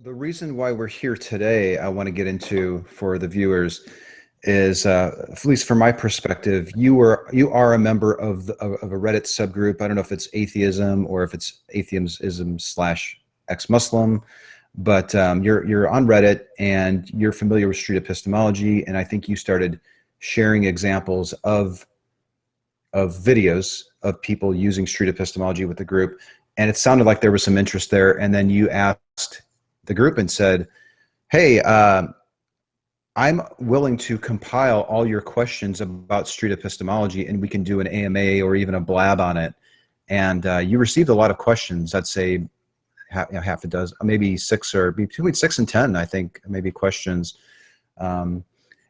The reason why we're here today, I want to get into for the viewers is, at least from my perspective, you are a member of a Reddit subgroup. I don't know if it's atheism or if it's atheism slash ex-Muslim, but you're on Reddit and you're familiar with street epistemology, and I think you started sharing examples of videos of people using street epistemology with the group, and it sounded like there was some interest there, and then you asked the group and said, hey, I'm willing to compile all your questions about street epistemology and we can do an AMA or even a Blab on it. And you received a lot of questions. I'd say half a dozen, maybe six, or between 6 and 10, I think, maybe questions. And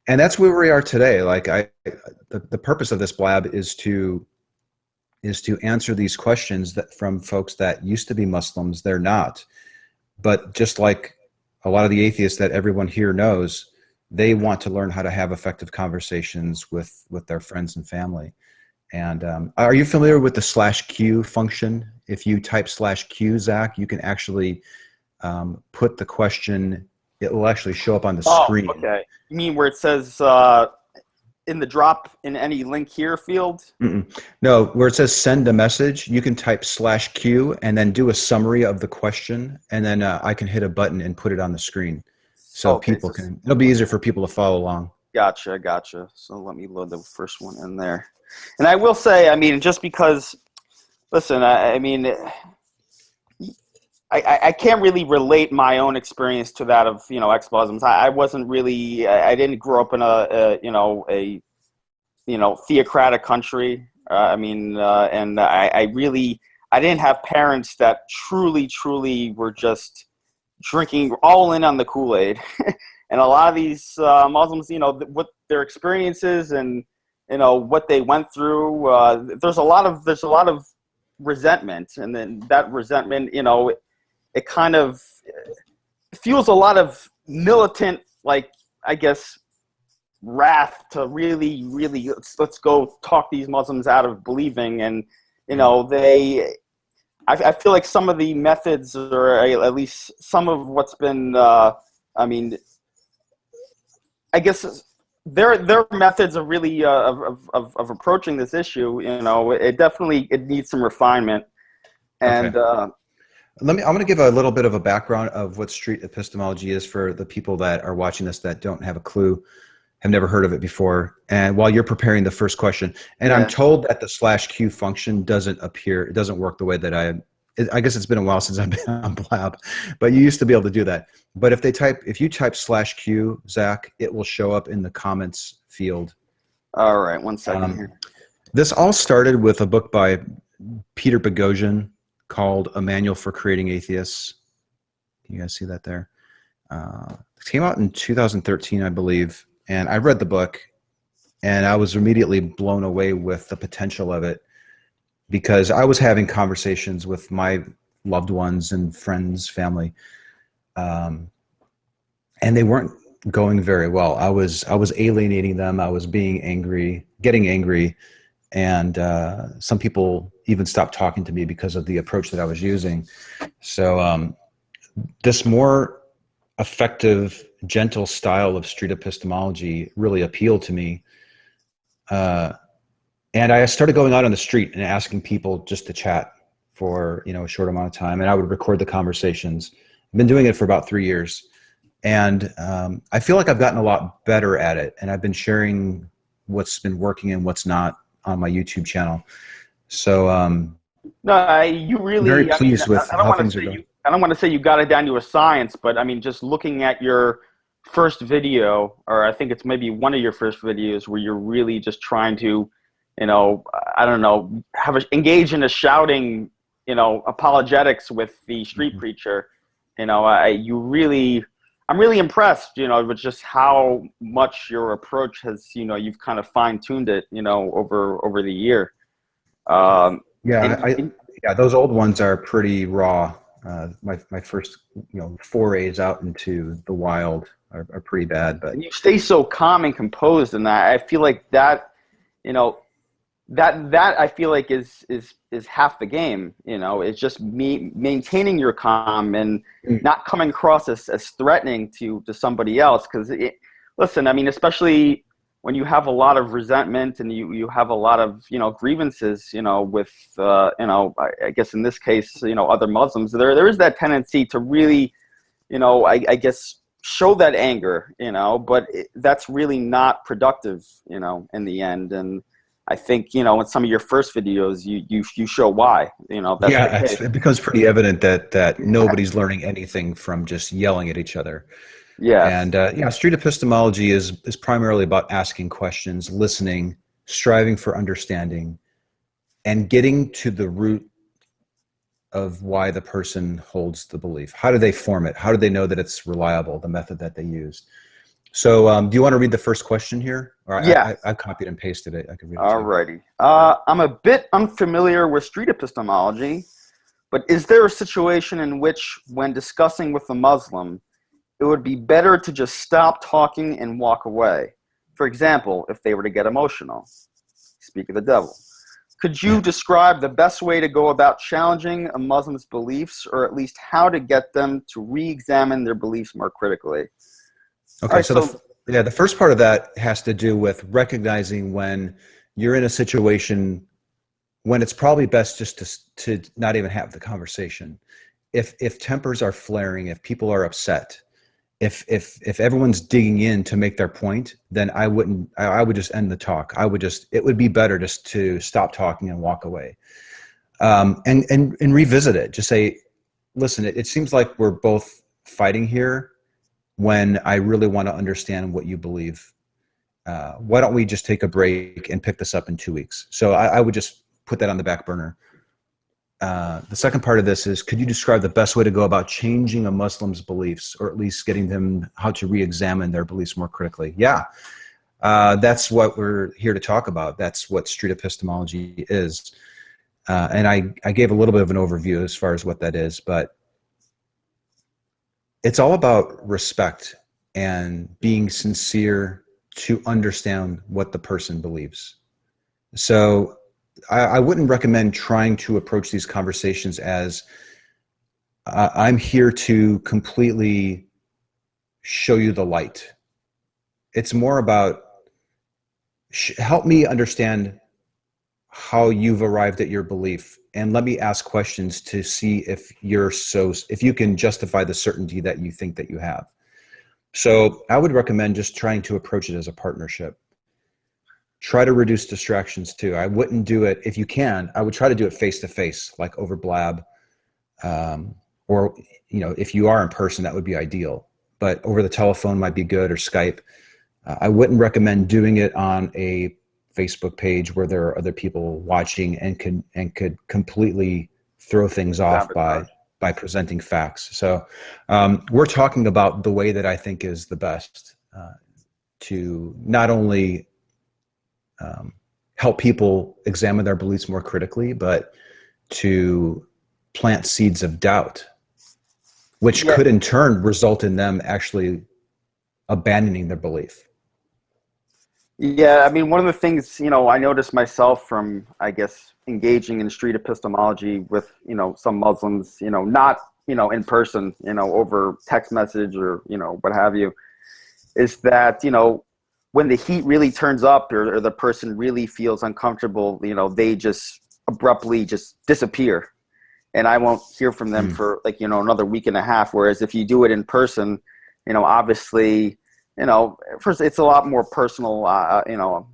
that's where we are today. Like the purpose of this Blab is to answer these questions that from folks that used to be Muslims. They're not. But just like a lot of the atheists that everyone here knows, they want to learn how to have effective conversations with their friends and family. And are you familiar with the /Q function? If you type /Q, Zach, you can actually put the question. It will actually show up on the screen. Oh, okay. You mean where it says in the drop in any link here field? No, where it says send a message, you can type /Q and then do a summary of the question, and then I can hit a button and put it on the screen, so Okay, people can. It'll be easier for people to follow along. Gotcha. So let me load the first one in there. And I will say, I mean, just because, listen, I mean, I can't really relate my own experience to that of, ex-Muslims. I wasn't really, I didn't grow up in a theocratic country. And I didn't have parents that truly were just drinking all in on the Kool-Aid. And a lot of these Muslims, what their experiences and, what they went through, there's a lot of resentment. And then that resentment, it kind of fuels a lot of militant, like, I guess, wrath to really let's go talk these Muslims out of believing. And I feel like some of the methods, or at least some of what's been I guess their methods of really of approaching this issue, it needs some refinement. And okay. I'm going to give a little bit of a background of what street epistemology is for the people that are watching this that don't have a clue, have never heard of it before. And while you're preparing the first question, and I'm told that the /Q function doesn't appear, it doesn't work the way that I guess it's been a while since I've been on Blab, but you used to be able to do that. But if you type /Q, Zach, it will show up in the comments field. All right, 1 second here. This all started with a book by Peter Boghossian called A Manual for Creating Atheists. Can you guys see that there? It came out in 2013, I believe. And I read the book, and I was immediately blown away with the potential of it, because I was having conversations with my loved ones and friends, family, and they weren't going very well. I was alienating them. I was getting angry, and some people even stopped talking to me because of the approach that I was using. So this more effective, gentle style of street epistemology really appealed to me. And I started going out on the street and asking people just to chat for, a short amount of time. And I would record the conversations. I've been doing it for about 3 years. And I feel like I've gotten a lot better at it. And I've been sharing what's been working and what's not on my YouTube channel. So you really, very pleased with how things are going. I don't want to say you got it down to a science, but I mean, just looking at your first video, or I think it's maybe one of your first videos, where you're really just trying to, I don't know, engage in a shouting, apologetics with the street preacher. I'm really impressed, with just how much your approach has, you've kind of fine-tuned it, over the year. Those old ones are pretty raw. My first, forays out into the wild are pretty bad. But you stay so calm and composed, and I feel like that, that I feel like is half the game. It's just me maintaining your calm and not coming across as threatening to somebody else. Because listen, I mean, especially when you have a lot of resentment and you have a lot of grievances, with I guess in this case, other Muslims, there is that tendency to really, I guess, show that anger, but that's really not productive, in the end. And I think, in some of your first videos, you show why, that's it becomes pretty evident that nobody's learning anything from just yelling at each other. Yes. And street epistemology is primarily about asking questions, listening, striving for understanding, and getting to the root of why the person holds the belief. How do they form it? How do they know that it's reliable, the method that they used? So do you want to read the first question here? Or Yeah. I copied and pasted it. I could read it. Alrighty. I'm a bit unfamiliar with street epistemology, but is there a situation in which, when discussing with a Muslim, it would be better to just stop talking and walk away? For example, if they were to get emotional. Speak of the devil. Could you describe the best way to go about challenging a Muslim's beliefs, or at least how to get them to re-examine their beliefs more critically? Okay, right, so the first part of that has to do with recognizing when you're in a situation when it's probably best just to not even have the conversation. If tempers are flaring, if people are upset, if everyone's digging in to make their point, then I would just end the talk. It would be better just to stop talking and walk away, and revisit it. Just say, listen, it seems like we're both fighting here when I really want to understand what you believe. Why don't we just take a break and pick this up in 2 weeks? So I would just put that on the back burner. The second part of this is, could you describe the best way to go about changing a Muslim's beliefs, or at least getting them how to re-examine their beliefs more critically? Yeah, that's what we're here to talk about. That's what street epistemology is. And I gave a little bit of an overview as far as what that is, but it's all about respect and being sincere to understand what the person believes. So I wouldn't recommend trying to approach these conversations as I'm here to completely show you the light. It's more about help me understand how you've arrived at your belief, and let me ask questions to see if you can justify the certainty that you think that you have. So I would recommend just trying to approach it as a partnership. Try to reduce distractions too. I wouldn't do it, if you can, I would try to do it face-to-face, like over Blab, or if you are in person, that would be ideal. But over the telephone might be good, or Skype. I wouldn't recommend doing it on a Facebook page where there are other people watching and could completely throw things off by presenting facts. So we're talking about the way that I think is the best to not only help people examine their beliefs more critically, but to plant seeds of doubt, which could in turn result in them actually abandoning their belief. Yeah, I mean, one of the things, I noticed myself from, I guess, engaging in street epistemology with, some Muslims, not, in person, over text message or, what have you, is that, when the heat really turns up, or the person really feels uncomfortable, they just abruptly just disappear. And I won't hear from them for another week and a half. Whereas if you do it in person, obviously, first, it's a lot more personal,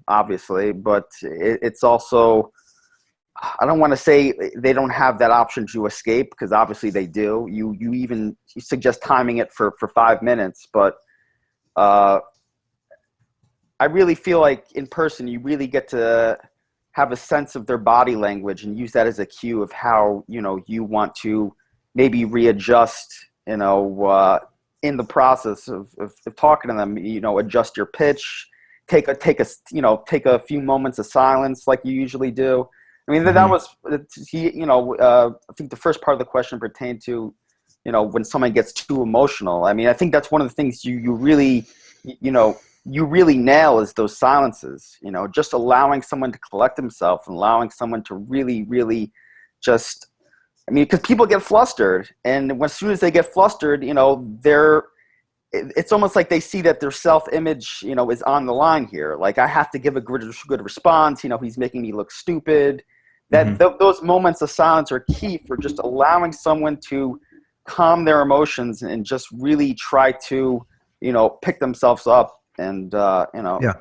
obviously, but it's also, I don't want to say they don't have that option to escape, because obviously they do. You suggest timing it for 5 minutes, but I really feel like in person, you really get to have a sense of their body language and use that as a cue of how, you want to maybe readjust, in the process of talking to them, adjust your pitch, take a few moments of silence like you usually do. I mean, that was, I think the first part of the question pertained to, when someone gets too emotional. I mean, I think that's one of the things you really, you really nail is those silences, you know, just allowing someone to collect himself and allowing someone to really, really just, I mean, because people get flustered, and as soon as they get flustered, you know, it's almost like they see that their self-image, you know, is on the line here. Like, I have to give a good response. You know, he's making me look stupid. That those moments of silence are key for just allowing someone to calm their emotions and just really try to, you know, pick themselves up and, you know. Yeah.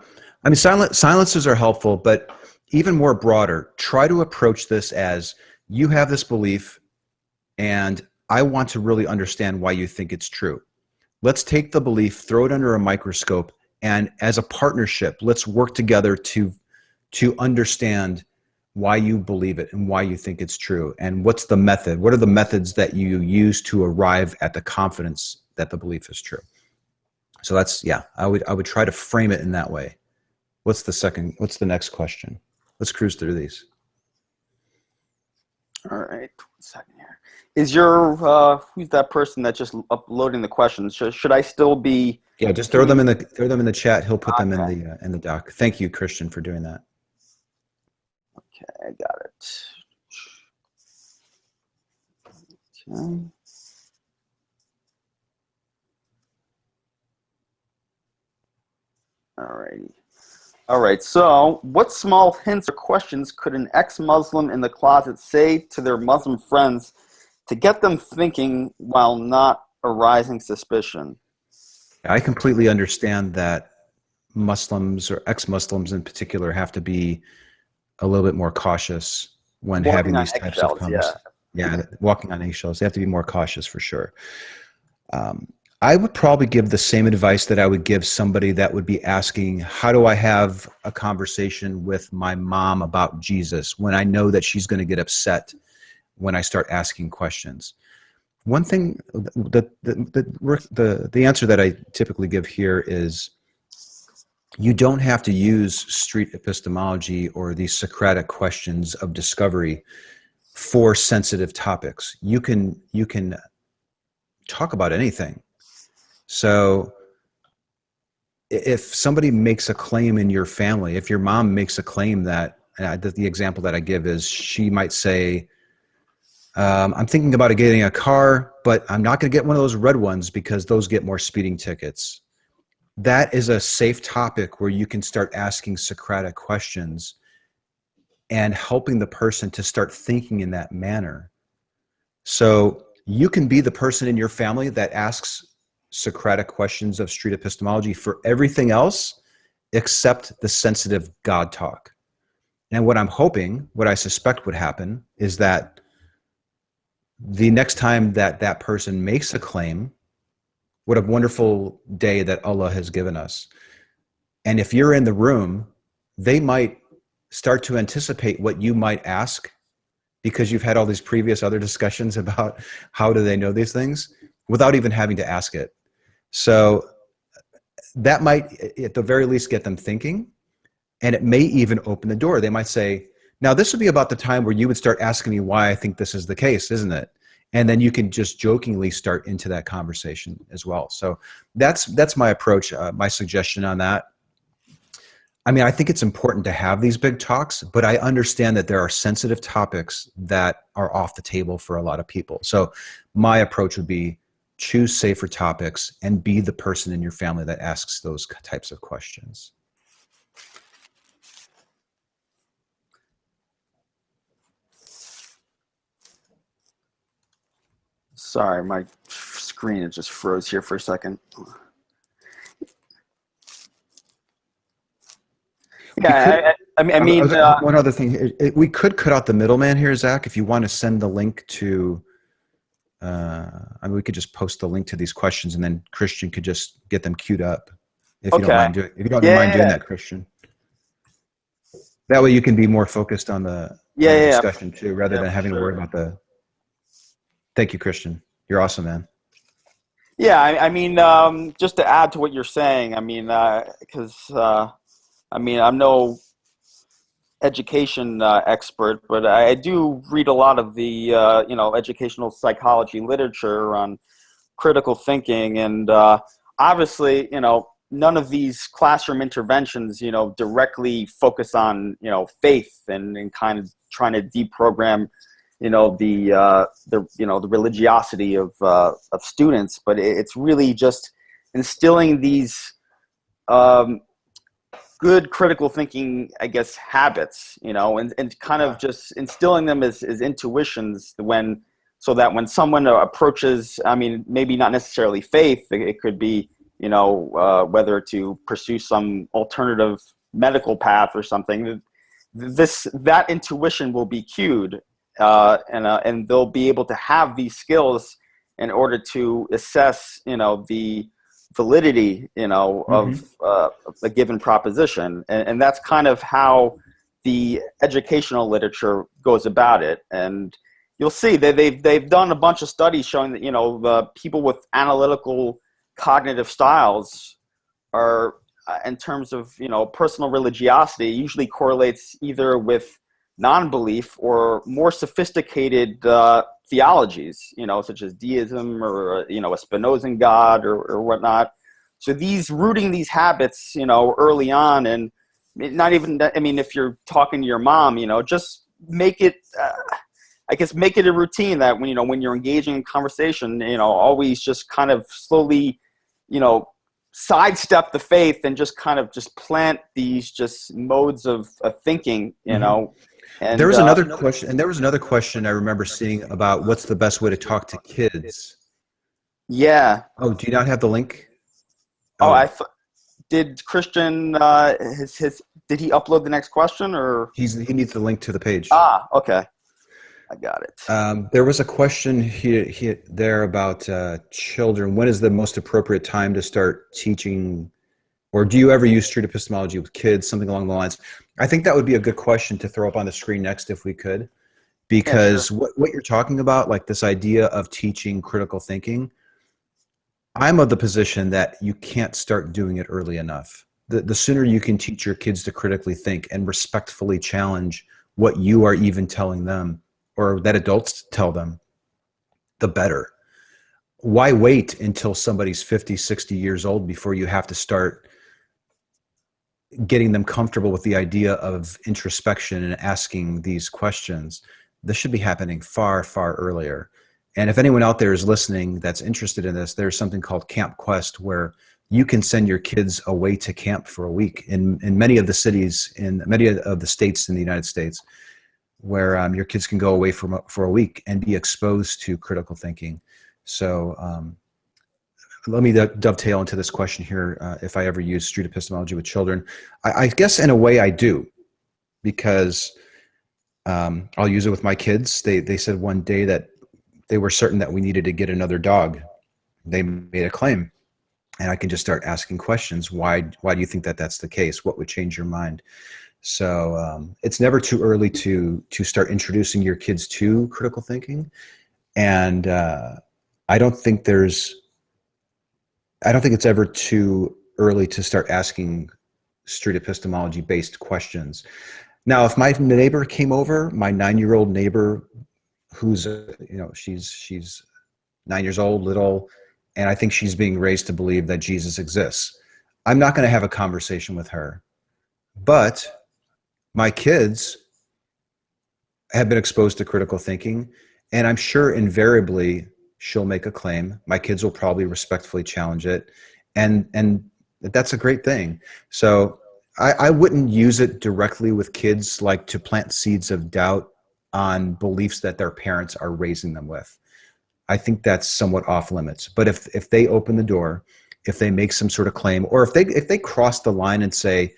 I mean, silences are helpful, but even more broader, try to approach this as, you have this belief and I want to really understand why you think it's true. Let's take the belief, throw it under a microscope, and as a partnership, let's work together to understand why you believe it and why you think it's true. And what's the method? What are the methods that you use to arrive at the confidence that the belief is true? So that's, yeah, I would try to frame it in that way. What's the next question? Let's cruise through these. All right, 1 second here. Is your who's that person that's just uploading the questions? Should I still be? Yeah, just throw them in the chat. He'll put them in the doc. Thank you, Christian, for doing that. Okay, I got it. Okay. All righty. All right, so what small hints or questions could an ex-Muslim in the closet say to their Muslim friends to get them thinking while not arousing suspicion? I completely understand that Muslims, or ex-Muslims in particular, have to be a little bit more cautious when having these types of conversations. Yeah, walking on eggshells. They have to be more cautious for sure. I would probably give the same advice that I would give somebody that would be asking, how do I have a conversation with my mom about Jesus when I know that she's going to get upset when I start asking questions? One thing, the answer that I typically give here is, you don't have to use street epistemology or these Socratic questions of discovery for sensitive topics. You can talk about anything. So if somebody makes a claim in your family, if your mom makes a claim that, the example that I give is, she might say, I'm thinking about getting a car, but I'm not going to get one of those red ones because those get more speeding tickets. That is a safe topic where you can start asking Socratic questions and helping the person to start thinking in that manner. So you can be the person in your family that asks Socratic questions of street epistemology for everything else except the sensitive God talk. And what I'm hoping, what I suspect would happen, is that the next time that that person makes a claim, what a wonderful day that Allah has given us. And if you're in the room, they might start to anticipate what you might ask, because you've had all these previous other discussions about how do they know these things without even having to ask it. So that might, at the very least, get them thinking, and it may even open the door. They might say, now this would be about the time where you would start asking me why I think this is the case, isn't it? And then you can just jokingly start into that conversation as well. So that's my approach, my suggestion on that. I mean, I think it's important to have these big talks, but I understand that there are sensitive topics that are off the table for a lot of people. So my approach would be, choose safer topics and be the person in your family that asks those types of questions. Sorry, my screen just froze here for a second. Yeah, I mean, one other thing, we could cut out the middleman here, Zach. If you want to send the link to, I mean, we could just post the link to these questions, and then Christian could just get them queued up. If you don't mind doing, mind doing that, Christian. That way, you can be more focused on the discussion too, rather than having to worry about the. Thank you, Christian. You're awesome, man. Yeah, I mean, just to add to what you're saying, I mean, because I mean, I'm no education expert, but I do read a lot of the educational psychology literature on critical thinking, and obviously, none of these classroom interventions, directly focus on, faith and kind of trying to deprogram, the religiosity of students, but it's really just instilling these good critical thinking, I guess, habits, and kind of just instilling them as intuitions so that when someone approaches, I mean, maybe not necessarily faith, it could be, whether to pursue some alternative medical path or something, that intuition will be cued, and they'll be able to have these skills in order to assess, the validity, of a given proposition, and that's kind of how the educational literature goes about it. And you'll see that they've done a bunch of studies showing that the people with analytical cognitive styles are, in terms of personal religiosity, usually correlates either with non-belief or more sophisticated theologies, such as deism or a Spinozan God or whatnot. So rooting these habits, early on, and not even, I mean, if you're talking to your mom, just make it, I guess, make it a routine that when you're engaging in conversation, always just kind of slowly, sidestep the faith and just kind of just plant these just modes of thinking, And there was another question, and there was another question I remember seeing about what's the best way to talk to kids. Yeah. Oh, do you not have the link? Oh, did Christian did he upload the next question, or he needs the link to the page? Ah, okay, I got it. There was a question there about children. When is the most appropriate time to start teaching, or do you ever use street epistemology with kids? Something along the lines. I think that would be a good question to throw up on the screen next if we could, because yeah, sure. what you're talking about, like this idea of teaching critical thinking, I'm of the position that you can't start doing it early enough. The sooner you can teach your kids to critically think and respectfully challenge what you are even telling them or that adults tell them, the better. Why wait until somebody's 50, 60 years old before you have to start getting them comfortable with the idea of introspection and asking these questions? This should be happening far, far earlier. And if anyone out there is listening that's interested in this, there's something called Camp Quest, where you can send your kids away to camp for a week in many of the cities, in many of the states in the United States, where your kids can go away for a week and be exposed to critical thinking. So let me dovetail into this question here. If I ever use street epistemology with children, I guess in a way I do, because I'll use it with my kids. They said one day that they were certain that we needed to get another dog. They made a claim, and I can just start asking questions. Why do you think that that's the case? What would change your mind? So it's never too early to start introducing your kids to critical thinking. And I don't think it's ever too early to start asking street epistemology based questions. Now, if my neighbor came over, my 9-year-old neighbor, who's she's 9 years old, little, and I think she's being raised to believe that Jesus exists, I'm not going to have a conversation with her. But my kids have been exposed to critical thinking, and I'm sure invariably she'll make a claim. My kids will probably respectfully challenge it, and that's a great thing. So I wouldn't use it directly with kids, like to plant seeds of doubt on beliefs that their parents are raising them with. I think that's somewhat off limits. But if they open the door, if they make some sort of claim, or if they cross the line and say,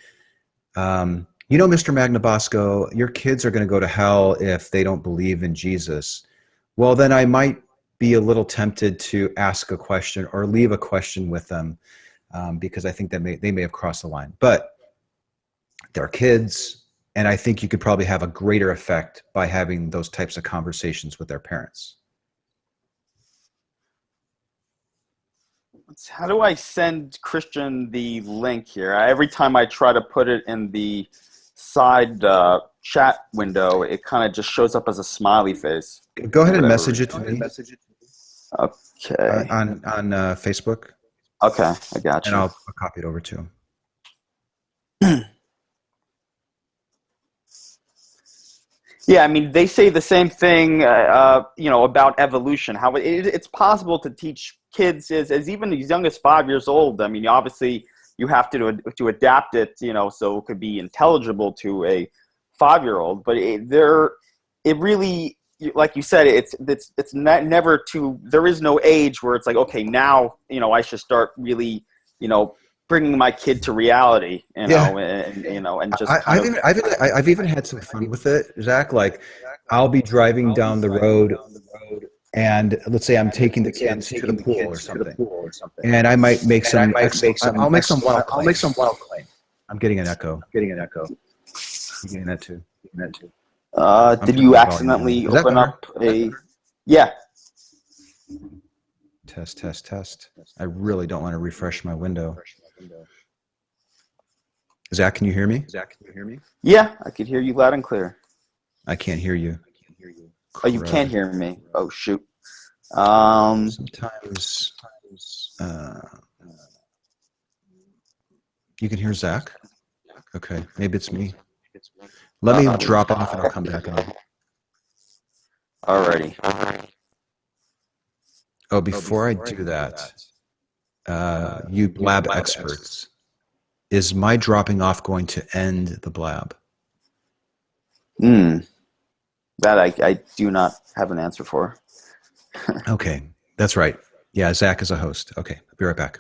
Mr. Magnabosco, your kids are going to go to hell if they don't believe in Jesus, well, then I might be a little tempted to ask a question or leave a question with them, because I think that they may have crossed the line. But they're kids, and I think you could probably have a greater effect by having those types of conversations with their parents. How do I send Christian the link here? Every time I try to put it in the side chat window, it kind of just shows up as a smiley face. Go ahead and message it to me. Okay. On Facebook. Okay, I got and you. I'll copy it over to him. Yeah, I mean, they say the same thing, about evolution. How it's possible to teach kids as even as young as 5 years old. I mean, obviously, you have to adapt it, so it could be intelligible to a 5-year-old. But it really, like you said, it's never too. There is no age where it's like, okay, now I should start really, bringing my kid to reality, Yeah. and just kind of. I've even had some fun with it, Zach. Like, I'll be driving down the road, and let's say I'm taking the kids to the pool or something, and I might make some. I'll make some wild claims. I'm getting an echo. I'm getting that too. Did you accidentally open up a? Yeah. Test. I really don't want to refresh my window. Zach, can you hear me? Yeah, I could hear you loud and clear. I can't hear you. Oh, you can't hear me. Oh, shoot. Sometimes you can hear Zach. Okay, maybe it's me. Let me drop off and I'll come back on. Alrighty. Oh, before I do that, you Blab experts, is my dropping off going to end the Blab? That I do not have an answer for. Okay, that's right. Yeah, Zach is a host. Okay, I'll be right back.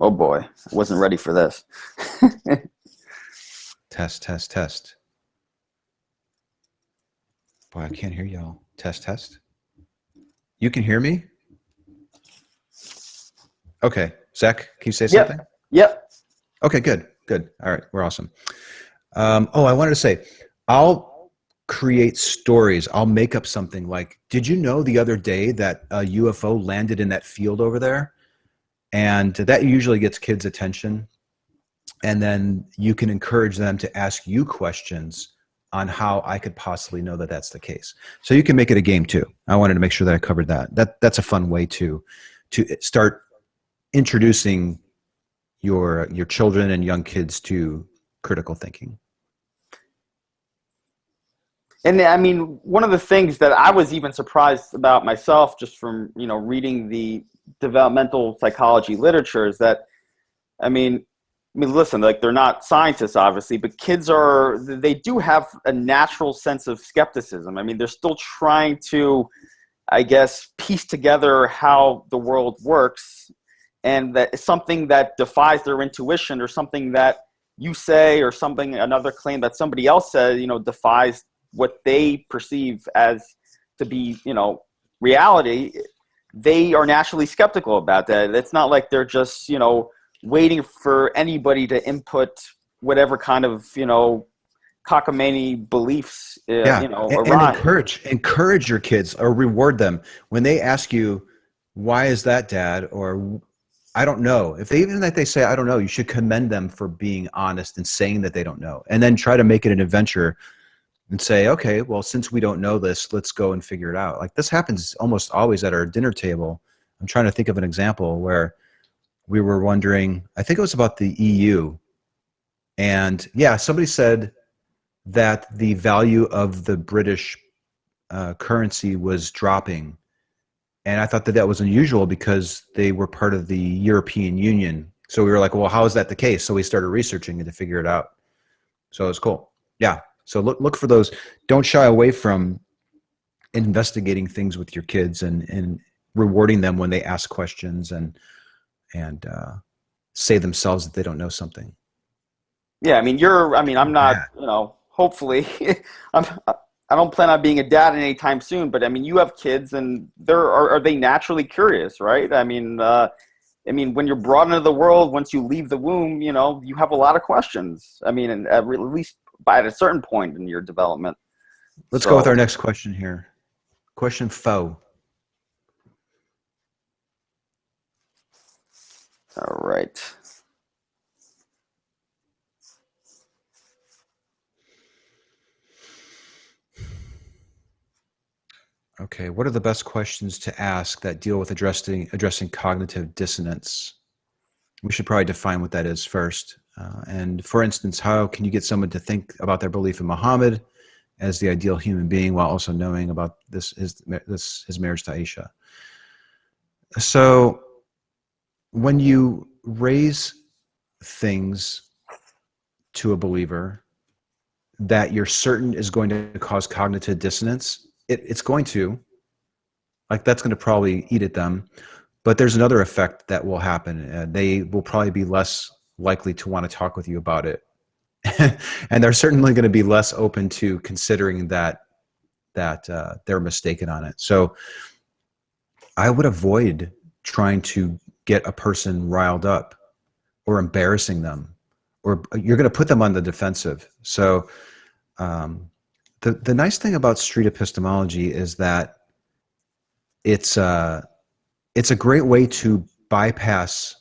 Oh boy, I wasn't ready for this. Test. Boy, I can't hear y'all. Test. You can hear me? Okay, Zach, can you say something? Yep. Okay, good. All right, we're awesome. I wanted to say, I'll create stories. I'll make up something like, did you know the other day that a UFO landed in that field over there? And that usually gets kids' attention. And then you can encourage them to ask you questions on how I could possibly know that that's the case. So you can make it a game too. I wanted to make sure that I covered that. That's a fun way to start introducing your children and young kids to critical thinking. And I mean, one of the things that I was even surprised about myself, just from reading the developmental psychology literature, is that I mean, listen, like they're not scientists, obviously, but kids they do have a natural sense of skepticism. I mean, they're still trying to, I guess, piece together how the world works, and that is something that defies their intuition, or something that you say, or another claim that somebody else says, defies what they perceive as to be, reality. They are naturally skeptical about that. It's not like they're just, waiting for anybody to input whatever kind of cockamamie beliefs and encourage your kids, or reward them when they ask you, why is that, Dad? Or I don't know. If they say I don't know, you should commend them for being honest and saying that they don't know, and then try to make it an adventure and say, okay, well, since we don't know this, let's go and figure it out. Like, this happens almost always at our dinner table. I'm trying to think of an example where we were wondering, I think it was about the EU. And yeah, somebody said that the value of the British currency was dropping. And I thought that was unusual because they were part of the European Union. So we were like, well, how is that the case? So we started researching it to figure it out. So it was cool. Yeah. So look for those. Don't shy away from investigating things with your kids and rewarding them when they ask questions and say themselves that they don't know something. Yeah, I mean, I'm not, hopefully, I don't plan on being a dad anytime soon, but I mean, you have kids, and are they naturally curious, right? I mean, when you're brought into the world, once you leave the womb, you have a lot of questions. I mean, and at least at a certain point in your development. Let's go with our next question here. Question 4. All right. Okay, what are the best questions to ask that deal with addressing cognitive dissonance? We should probably define what that is first. And for instance, how can you get someone to think about their belief in Muhammad as the ideal human being while also knowing about his marriage to Aisha? So when you raise things to a believer that you're certain is going to cause cognitive dissonance, it's going to, like, that's going to probably eat at them. But there's another effect that will happen. They will probably be less likely to want to talk with you about it. And they're certainly going to be less open to considering that they're mistaken on it. So I would avoid trying to get a person riled up or embarrassing them, or you're going to put them on the defensive. So the nice thing about street epistemology is that it's a great way to bypass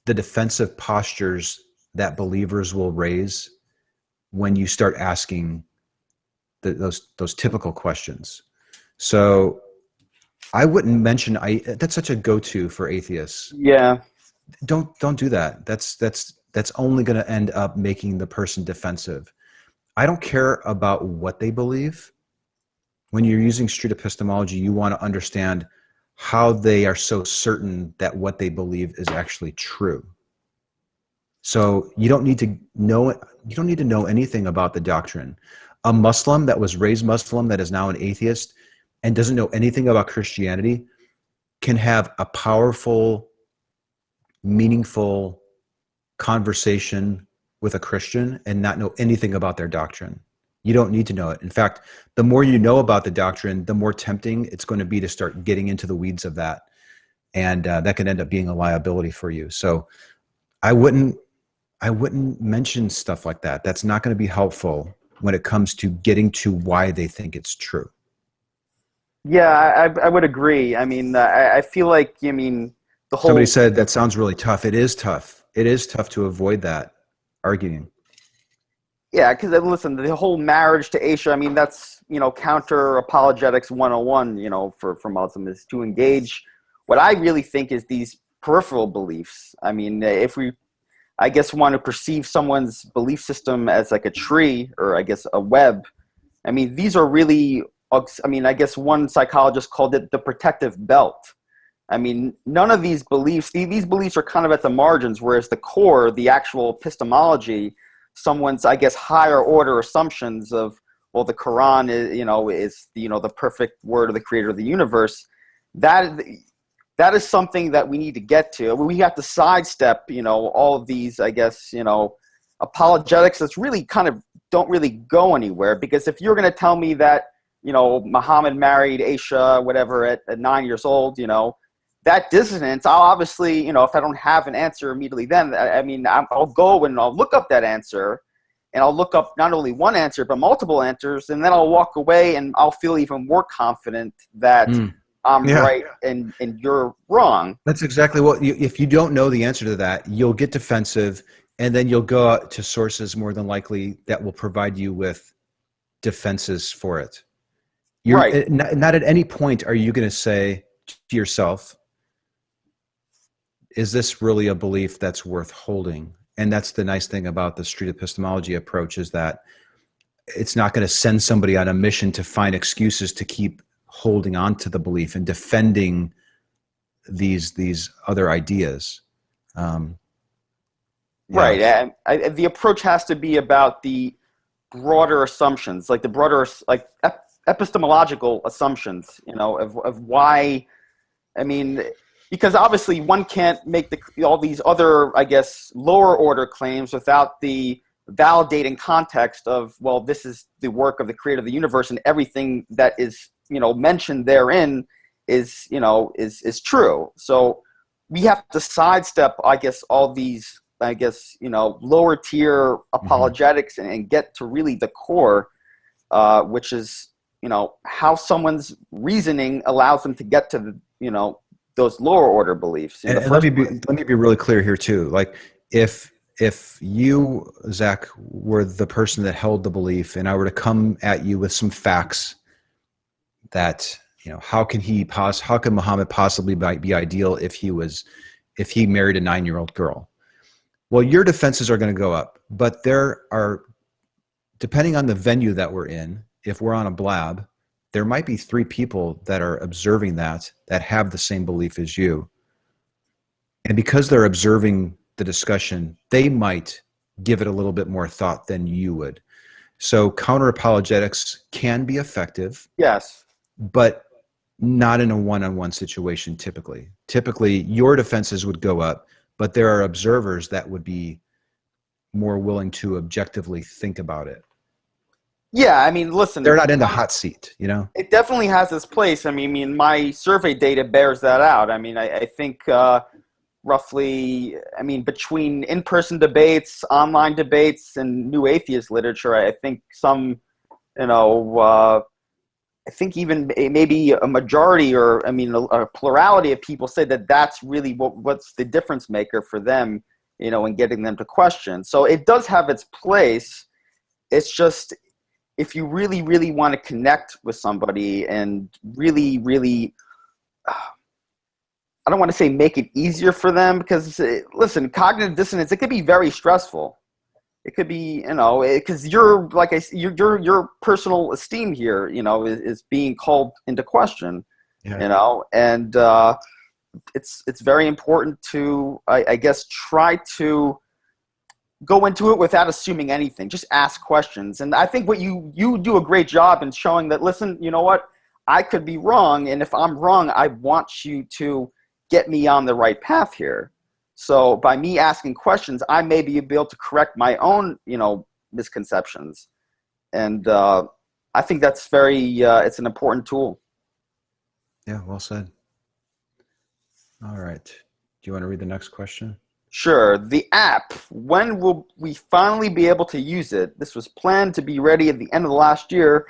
the defensive postures that believers will raise when you start asking those typical questions. So I wouldn't mention that's such a go-to for atheists. Yeah. Don't do that. That's only going to end up making the person defensive. I don't care about what they believe. When you're using street epistemology, you want to understand how they are so certain that what they believe is actually true. So you don't need to know anything about the doctrine. A Muslim that was raised Muslim that is now an atheist and doesn't know anything about Christianity can have a powerful, meaningful conversation with a Christian and not know anything about their doctrine. You don't need to know it. In fact, the more you know about the doctrine, the more tempting it's going to be to start getting into the weeds of that. And that can end up being a liability for you. So I wouldn't mention stuff like that. That's not going to be helpful when it comes to getting to why they think it's true. Yeah, I would agree. I mean, I feel like, the whole... Somebody said that sounds really tough. It is tough. It is tough to avoid that arguing. Yeah, because listen, the whole marriage to Aisha, that's, counter-apologetics 101, for Muslims, is to engage what I really think is these peripheral beliefs. If we, want to perceive someone's belief system as like a tree or a web, these are really, one psychologist called it the protective belt. None of these beliefs are kind of at the margins, whereas the core, the actual epistemology, someone's, higher order assumptions of, well, the Quran is the perfect word of the creator of the universe. That is something that we need to get to. We have to sidestep, all of these, apologetics that's really kind of don't really go anywhere. Because if you're going to tell me that, Muhammad married Aisha, whatever, at 9 years old, that dissonance, I'll obviously, if I don't have an answer immediately then, I'll go and I'll look up that answer, and I'll look up not only one answer, but multiple answers, and then I'll walk away and I'll feel even more confident that I'm right and you're wrong. That's exactly what, if you don't know the answer to that, you'll get defensive, and then you'll go out to sources more than likely that will provide you with defenses for it. Right. Not at any point are you going to say to yourself, is this really a belief that's worth holding? And that's the nice thing about the street epistemology approach, is that it's not going to send somebody on a mission to find excuses to keep holding on to the belief and defending these other ideas. Right. The approach has to be about the broader assumptions, like the broader, epistemological assumptions, of why, because obviously one can't make all these other, lower order claims without the validating context of, well, this is the work of the creator of the universe, and everything that is, mentioned therein is true. So we have to sidestep, all these, lower tier apologetics and get to really the core, which is, how someone's reasoning allows them to get to the, those lower order beliefs. And let me be really clear here too. Like if you, Zach, were the person that held the belief, and I were to come at you with some facts that, how can Muhammad possibly be ideal if he married a 9-year-old girl? Well, your defenses are going to go up, but there are, depending on the venue that we're in, if we're on a Blab, there might be 3 people that are observing that have the same belief as you. And because they're observing the discussion, they might give it a little bit more thought than you would. So counter-apologetics can be effective. Yes. But not in a one-on-one situation typically. Typically, your defenses would go up, but there are observers that would be more willing to objectively think about it. Yeah, I mean, listen. They're not in the hot seat, It definitely has its place. I mean, my survey data bears that out. I mean, I think roughly, between in-person debates, online debates, and new atheist literature, I think some, I think even maybe a majority or, a plurality of people say that that's really what's the difference maker for them, in getting them to question. So it does have its place. It's just, if you really, really want to connect with somebody and really, really, I don't want to say make it easier for them, because listen, cognitive dissonance, it could be very stressful. It could be, because your personal esteem here, is being called into question, and it's very important to, I guess, try to go into it without assuming anything. Just ask questions. And I think what you do a great job in showing that, listen, you know what, I could be wrong. And if I'm wrong, I want you to get me on the right path here. So by me asking questions, I may be able to correct my own, misconceptions. And I think that's it's an important tool. Yeah, well said. All right. Do you want to read the next question? Sure. The app, when will we finally be able to use it? This was planned to be ready at the end of the last year.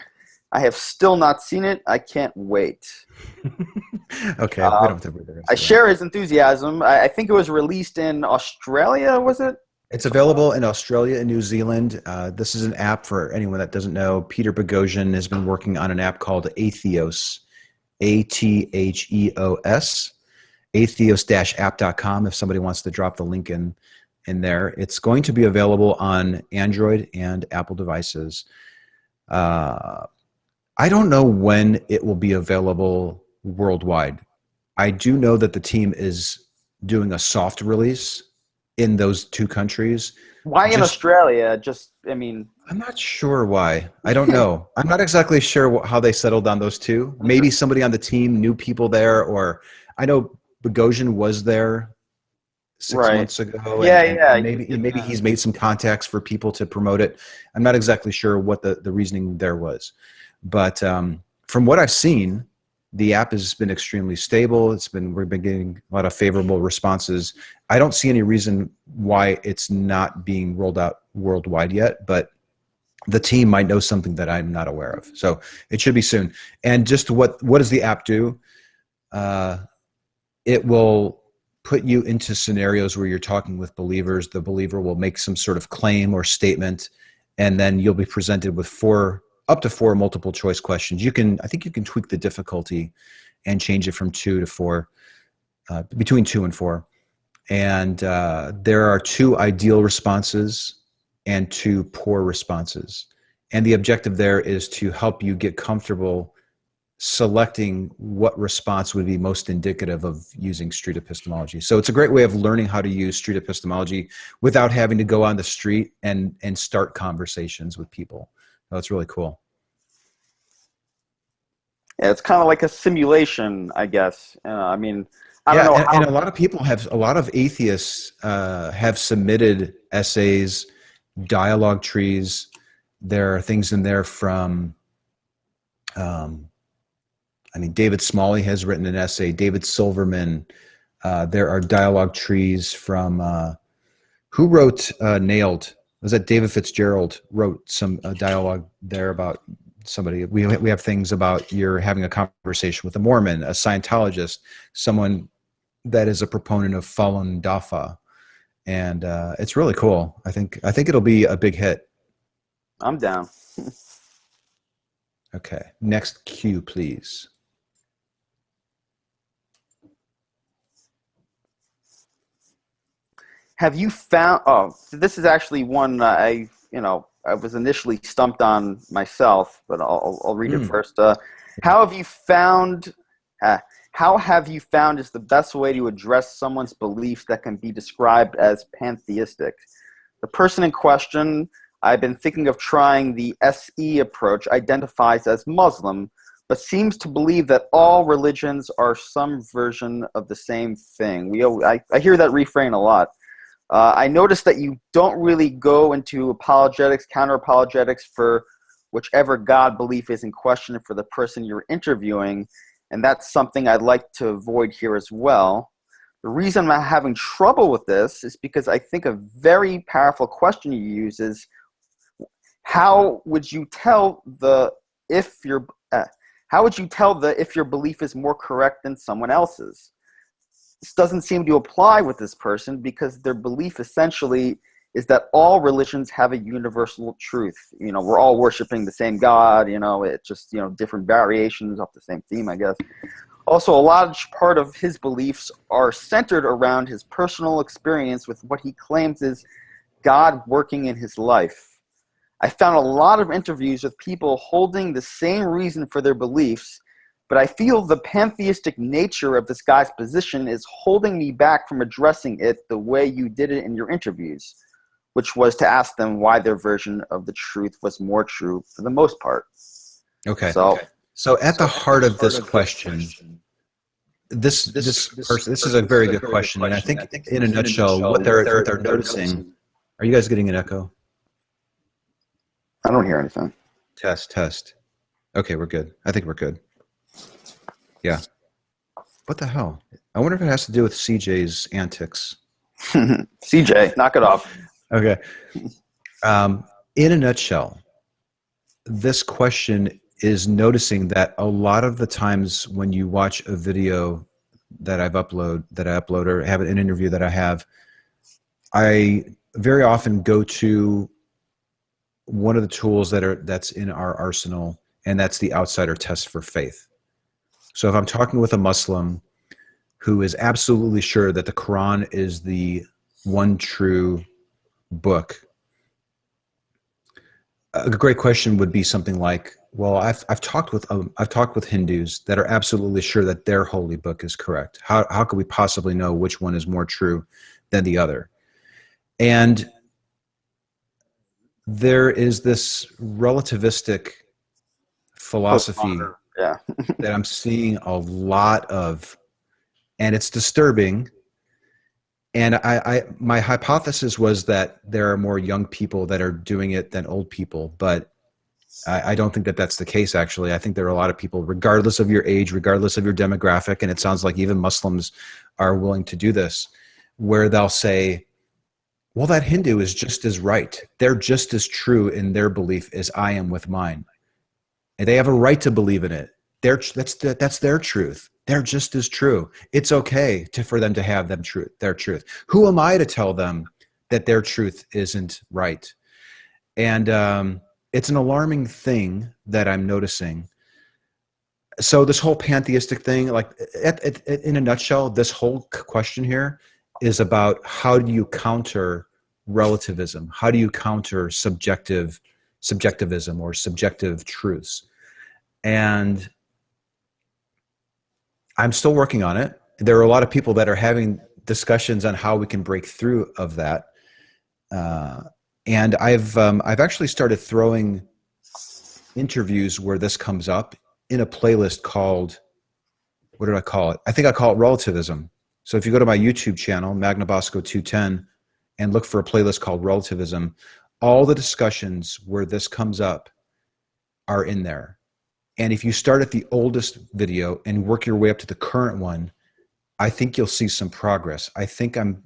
I have still not seen it. I can't wait. Okay, we don't have to read the rest. I share his enthusiasm. I think it was released in Australia, was it? It's available in Australia and New Zealand. This is an app for anyone that doesn't know. Peter Boghossian has been working on an app called Atheos, Atheos, atheos-app.com if somebody wants to drop the link in there. It's going to be available on Android and Apple devices. I don't know when it will be available worldwide. I do know that the team is doing a soft release in those 2 countries. Why in Australia? I'm not sure why. I don't know. I'm not exactly sure how they settled on those 2. Maybe somebody on the team knew people there, or I know Boghossian was there 6 months ago. And maybe he's made some contacts for people to promote it. I'm not exactly sure what the reasoning there was. But from what I've seen, the app has been extremely stable. We've been getting a lot of favorable responses. I don't see any reason why it's not being rolled out worldwide yet, but the team might know something that I'm not aware of. So it should be soon. And just what does the app do? It will put you into scenarios where you're talking with believers. The believer will make some sort of claim or statement, and then you'll be presented with up to 4 multiple choice questions. I think you can tweak the difficulty and change it from 2 to 4, between 2 and 4. And there are 2 ideal responses and 2 poor responses. And the objective there is to help you get comfortable selecting what response would be most indicative of using street epistemology. So it's a great way of learning how to use street epistemology without having to go on the street and start conversations with people. Oh, it's really cool. Yeah, it's kind of like a simulation, I guess. I don't know. And a lot of people a lot of atheists have submitted essays, dialogue trees. There are things in there from, David Smalley has written an essay, David Silverman. There are dialogue trees from, who wrote Nailed? Was that David Fitzgerald wrote some dialogue there about somebody? We have things about you're having a conversation with a Mormon, a Scientologist, someone that is a proponent of Falun Dafa, and it's really cool. I think it'll be a big hit. I'm down. Okay, next cue, please. have you found? Oh, this is actually one I was initially stumped on myself, but I'll read it first. How have you found? How have you found is the best way to address someone's beliefs that can be described as pantheistic? The person in question, I've been thinking of trying the SE approach, identifies as Muslim, but seems to believe that all religions are some version of the same thing. I hear that refrain a lot. I noticed that you don't really go into apologetics, counter-apologetics for whichever God belief is in question for the person you're interviewing, and that's something I'd like to avoid here as well. The reason I'm having trouble with this is because I think a very powerful question you use is, how would you tell if your belief is more correct than someone else's? This doesn't seem to apply with this person because their belief essentially is that all religions have a universal truth. We're all worshiping the same God, it's just, different variations of the same theme, I guess. Also, a large part of his beliefs are centered around his personal experience with what he claims is God working in his life. I found a lot of interviews with people holding the same reason for their beliefs, but I feel the pantheistic nature of this guy's position is holding me back from addressing it the way you did it in your interviews, which was to ask them why their version of the truth was more true for the most part. Okay. So at the heart of this question, this is a very good question, and I think in a nutshell, what they're noticing. Are you guys getting an echo? I don't hear anything. Test. Okay, we're good. I think we're good. Yeah. What the hell? I wonder if it has to do with CJ's antics. CJ, knock it off. Okay. In a nutshell, this question is noticing that a lot of the times when you watch a video that I upload or have an interview that I have, I very often go to one of the tools that's in our arsenal, and that's the outsider test for faith. So if I'm talking with a Muslim who is absolutely sure that the Quran is the one true book, a great question would be something like, well, I've talked with Hindus that are absolutely sure that their holy book is correct. How could we possibly know which one is more true than the other? And there is this relativistic philosophy that I'm seeing a lot of, and it's disturbing. And my hypothesis was that there are more young people that are doing it than old people, but I don't think that that's the case, actually. I think there are a lot of people, regardless of your age, regardless of your demographic, and it sounds like even Muslims are willing to do this, where they'll say, well, that Hindu is just as right. They're just as true in their belief as I am with mine. And they have a right to believe in it. That's their truth. They're just as true. It's okay for them to have their truth. Who am I to tell them that their truth isn't right? And it's an alarming thing that I'm noticing. So this whole pantheistic thing, like in a nutshell, this whole question here is about how do you counter relativism? How do you counter subjectivism or subjective truths? And I'm still working on it. There are a lot of people that are having discussions on how we can break through of that. And I've actually started throwing interviews where this comes up in a playlist called, what did I call it? I think I call it relativism. So if you go to my YouTube channel, Magnabosco210, and look for a playlist called relativism, all the discussions where this comes up are in there. And if you start at the oldest video and work your way up to the current one, I think you'll see some progress. I think I'm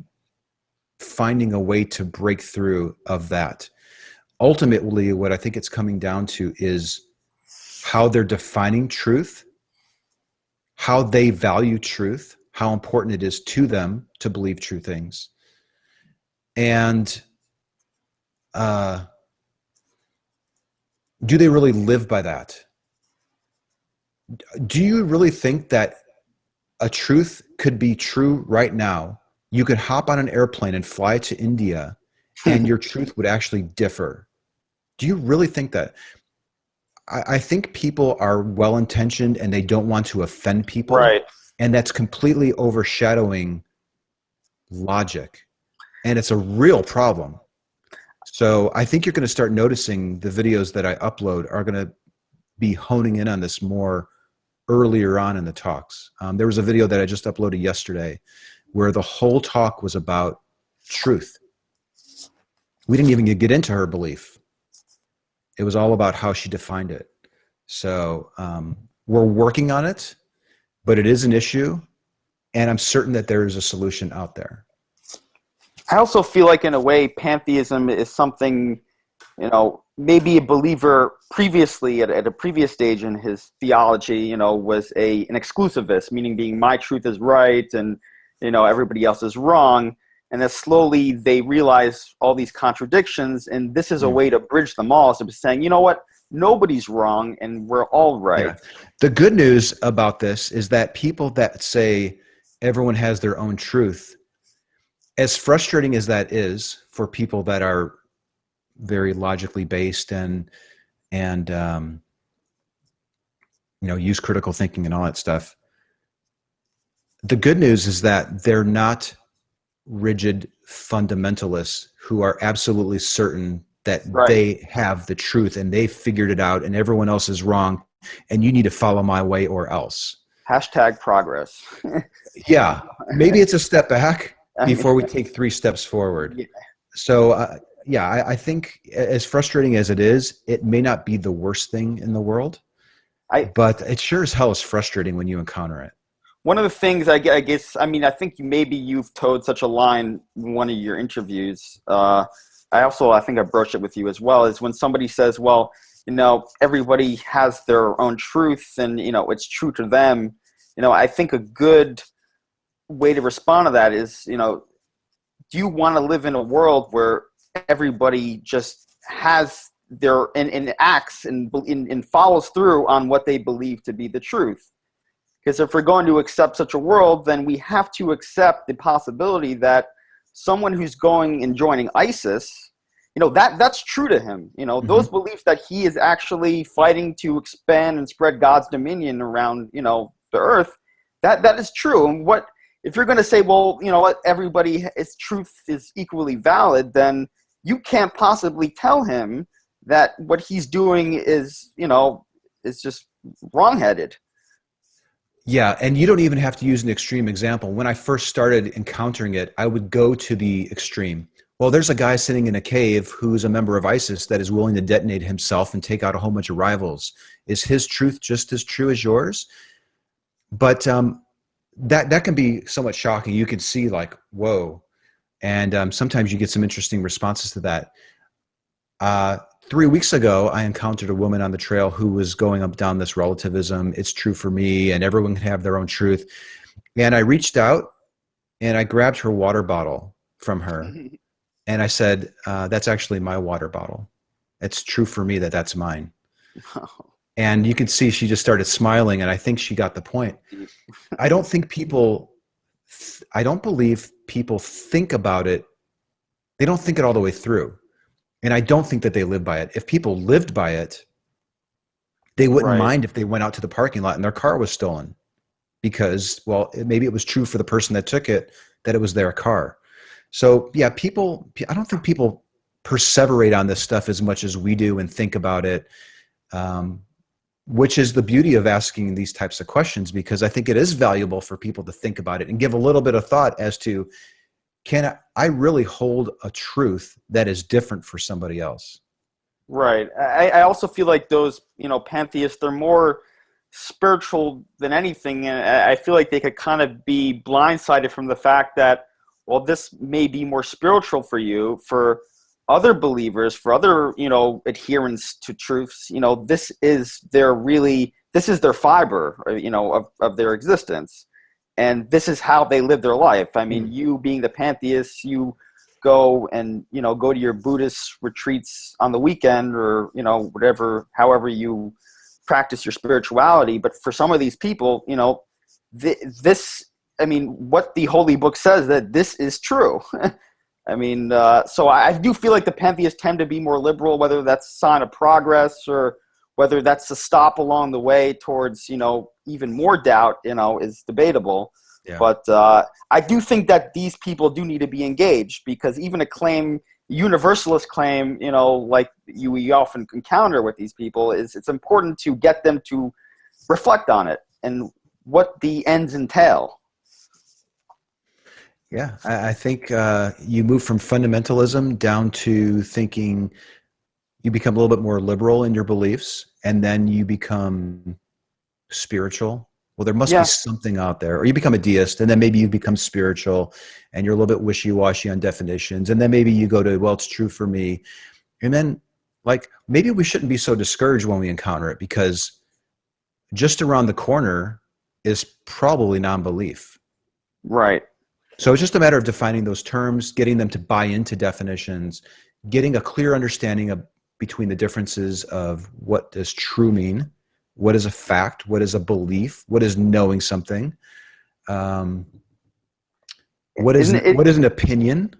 finding a way to break through of that. Ultimately, what I think it's coming down to is how they're defining truth, how they value truth, how important it is to them to believe true things. And do they really live by that? Do you really think that a truth could be true right now you could hop on an airplane and fly to India and your truth would actually differ. Do you really think that? I think people are well-intentioned and they don't want to offend people. Right. And that's completely overshadowing logic. And it's a real problem. So I think you're going to start noticing the videos that I upload are going to be honing in on this more earlier on in the talks. There was a video that I just uploaded yesterday where the whole talk was about truth. We didn't even get into her belief. It was all about how she defined it. So we're working on it, but it is an issue, and I'm certain that there is a solution out there. I also feel like, in a way, pantheism is something, maybe a believer previously at a previous stage in his theology, was an exclusivist, meaning being my truth is right and, everybody else is wrong. And that slowly they realize all these contradictions, and this is a way to bridge them all. So saying, you know what, nobody's wrong and we're all right. Yeah. The good news about this is that people that say everyone has their own truth, as frustrating as that is for people that are very logically based and use critical thinking and all that stuff, the good news is that they're not rigid fundamentalists who are absolutely certain that they have the truth and they figured it out and everyone else is wrong and you need to follow my way or else. #progress. Yeah, maybe it's a step back before we take 3 steps forward. Yeah. So I think as frustrating as it is, it may not be the worst thing in the world, but it sure as hell is frustrating when you encounter it. One of the things I guess, I think maybe you've towed such a line in one of your interviews. I think I broached it with you as well, is when somebody says, well, everybody has their own truth and, it's true to them. I think a good way to respond to that is, do you want to live in a world where everybody just has their, and acts and follows through on what they believe to be the truth? Because if we're going to accept such a world, then we have to accept the possibility that someone who's going and joining ISIS, that's true to him. Those beliefs that he is actually fighting to expand and spread God's dominion around, the earth, that is true. And what if you're going to say, well, everybody's truth is equally valid, then you can't possibly tell him that what he's doing is just wrongheaded. Yeah, and you don't even have to use an extreme example. When I first started encountering it, I would go to the extreme. Well, there's a guy sitting in a cave who's a member of ISIS that is willing to detonate himself and take out a whole bunch of rivals. Is his truth just as true as yours? But that can be somewhat shocking. You can see like, whoa. And sometimes you get some interesting responses to that. 3 weeks ago, I encountered a woman on the trail who was going up down this relativism. It's true for me, and everyone can have their own truth. And I reached out, and I grabbed her water bottle from her, and I said, that's actually my water bottle. It's true for me that that's mine. And you can see she just started smiling, and I think she got the point. I don't believe people think about it. They don't think it all the way through. And I don't think that they live by it. If people lived by it, they wouldn't mind if they went out to the parking lot and their car was stolen because, well, maybe it was true for the person that took it that it was their car. So yeah, I don't think people perseverate on this stuff as much as we do and think about it, which is the beauty of asking these types of questions, because I think it is valuable for people to think about it and give a little bit of thought as to, can I really hold a truth that is different for somebody else? Right. I also feel like those, pantheists, they're more spiritual than anything. And I feel like they could kind of be blindsided from the fact that, well, this may be more spiritual for you. For other believers, for other, adherents to truths, this is their fiber, of their existence. And this is how they live their life. I mean, you being the pantheist, you go and, go to your Buddhist retreats on the weekend or, however you practice your spirituality. But for some of these people, this I mean, what the Holy Book says, that this is true. I mean, so I do feel like the pantheists tend to be more liberal, whether that's a sign of progress or whether that's a stop along the way towards, even more doubt, is debatable. Yeah. But I do think that these people do need to be engaged, because even a universalist claim, like we often encounter with these people, it's important to get them to reflect on it and what the ends entail. Yeah, I think you move from fundamentalism down to thinking, you become a little bit more liberal in your beliefs, and then you become spiritual. Well, there must be something out there. Or you become a deist, and then maybe you become spiritual, and you're a little bit wishy-washy on definitions. And then maybe you go to, well, it's true for me. And then, maybe we shouldn't be so discouraged when we encounter it, because just around the corner is probably non-belief. Right. So it's just a matter of defining those terms, getting them to buy into definitions, getting a clear understanding between the differences of what does true mean, what is a fact, what is a belief, what is knowing something, what is an opinion.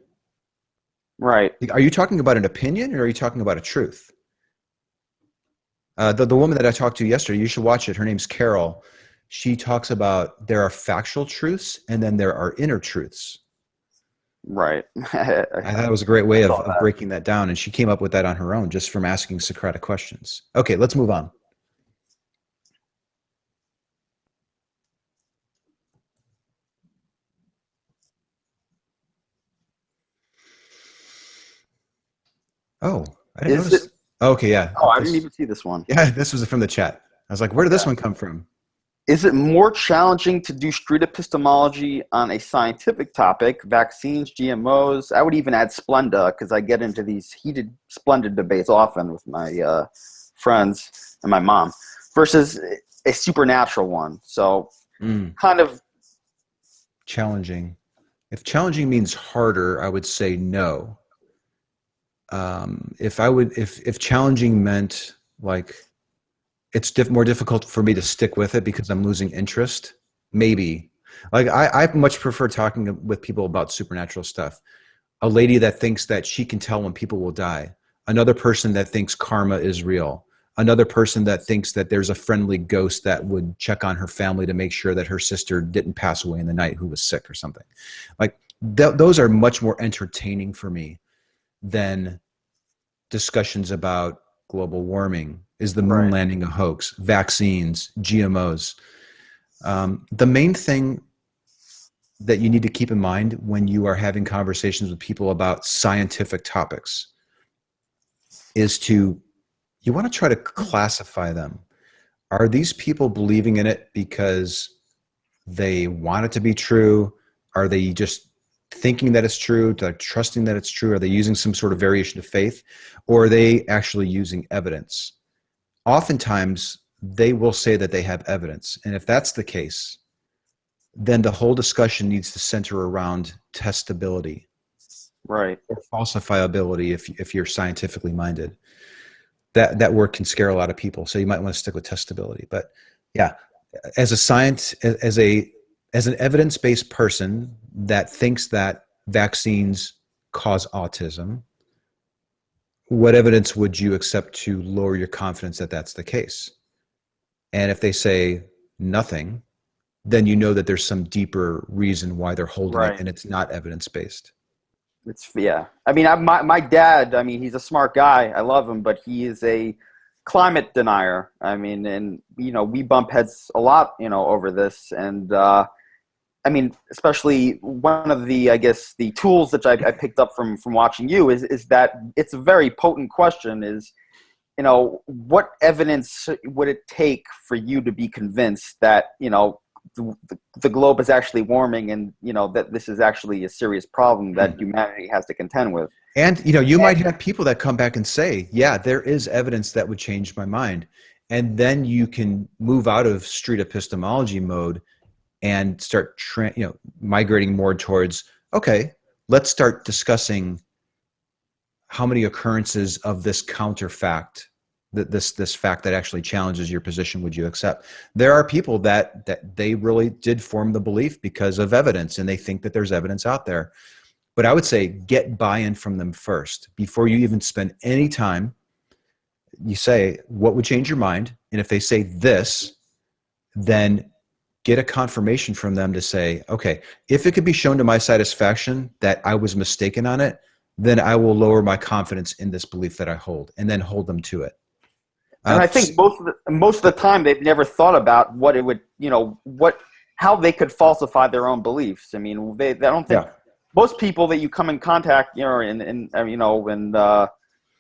Right. Are you talking about an opinion, or are you talking about a truth? The woman that I talked to yesterday, you should watch it. Her name's Carol. She talks about there are factual truths, and then there are inner truths. Right. I thought it was a great way of breaking that down, and she came up with that on her own just from asking Socratic questions. Okay, let's move on. Oh, I didn't notice. Okay, yeah. Oh, I didn't even see this one. Yeah, this was from the chat. I was like, where did this one come from? Is it more challenging to do street epistemology on a scientific topic, vaccines, GMOs? I would even add Splenda, because I get into these heated, splendid debates often with my friends and my mom, versus a supernatural one. So kind of challenging. If challenging means harder, I would say no. If challenging meant it's more difficult for me to stick with it because I'm losing interest, maybe. I much prefer talking with people about supernatural stuff. A lady that thinks that she can tell when people will die. Another person that thinks karma is real. Another person that thinks that there's a friendly ghost that would check on her family to make sure that her sister didn't pass away in the night, who was sick or something. Those are much more entertaining for me than discussions about global warming. Is the moon landing a hoax? Vaccines, GMOs. The main thing that you need to keep in mind when you are having conversations with people about scientific topics is you want to try to classify them. Are these people believing in it because they want it to be true? Are they just thinking that it's true, trusting that it's true? Are they using some sort of variation of faith? Or are they actually using evidence? Oftentimes, they will say that they have evidence. And if that's the case, then the whole discussion needs to center around testability. Right. Or falsifiability if you're scientifically minded. That word can scare a lot of people. So you might want to stick with testability. But yeah, as an evidence-based person that thinks that vaccines cause autism, what evidence would you accept to lower your confidence that that's the case? And if they say nothing, then you know that there's some deeper reason why they're holding it, and it's not evidence-based. I mean, my dad, he's a smart guy. I love him, but he is a climate denier. I mean, and, we bump heads a lot, over this. And, especially one of the, I guess, the tools that I picked up from watching you is that it's a very potent question is, what evidence would it take for you to be convinced that, the globe is actually warming and, that this is actually a serious problem that humanity has to contend with? And, you might have people that come back and say, yeah, there is evidence that would change my mind. And then you can move out of street epistemology mode and start migrating more towards, okay, let's start discussing how many occurrences of this counterfact this fact that actually challenges your position, would you accept? There are people that they really did form the belief because of evidence, and they think that there's evidence out there. But I would say get buy-in from them first before you even spend any time. You say, what would change your mind? And if they say this, then get a confirmation from them to say, okay, if it could be shown to my satisfaction that I was mistaken on it, then I will lower my confidence in this belief that I hold, and then hold them to it. And I think most of the time they've never thought about what it would, how they could falsify their own beliefs. I mean, they don't think most people that you come in contact,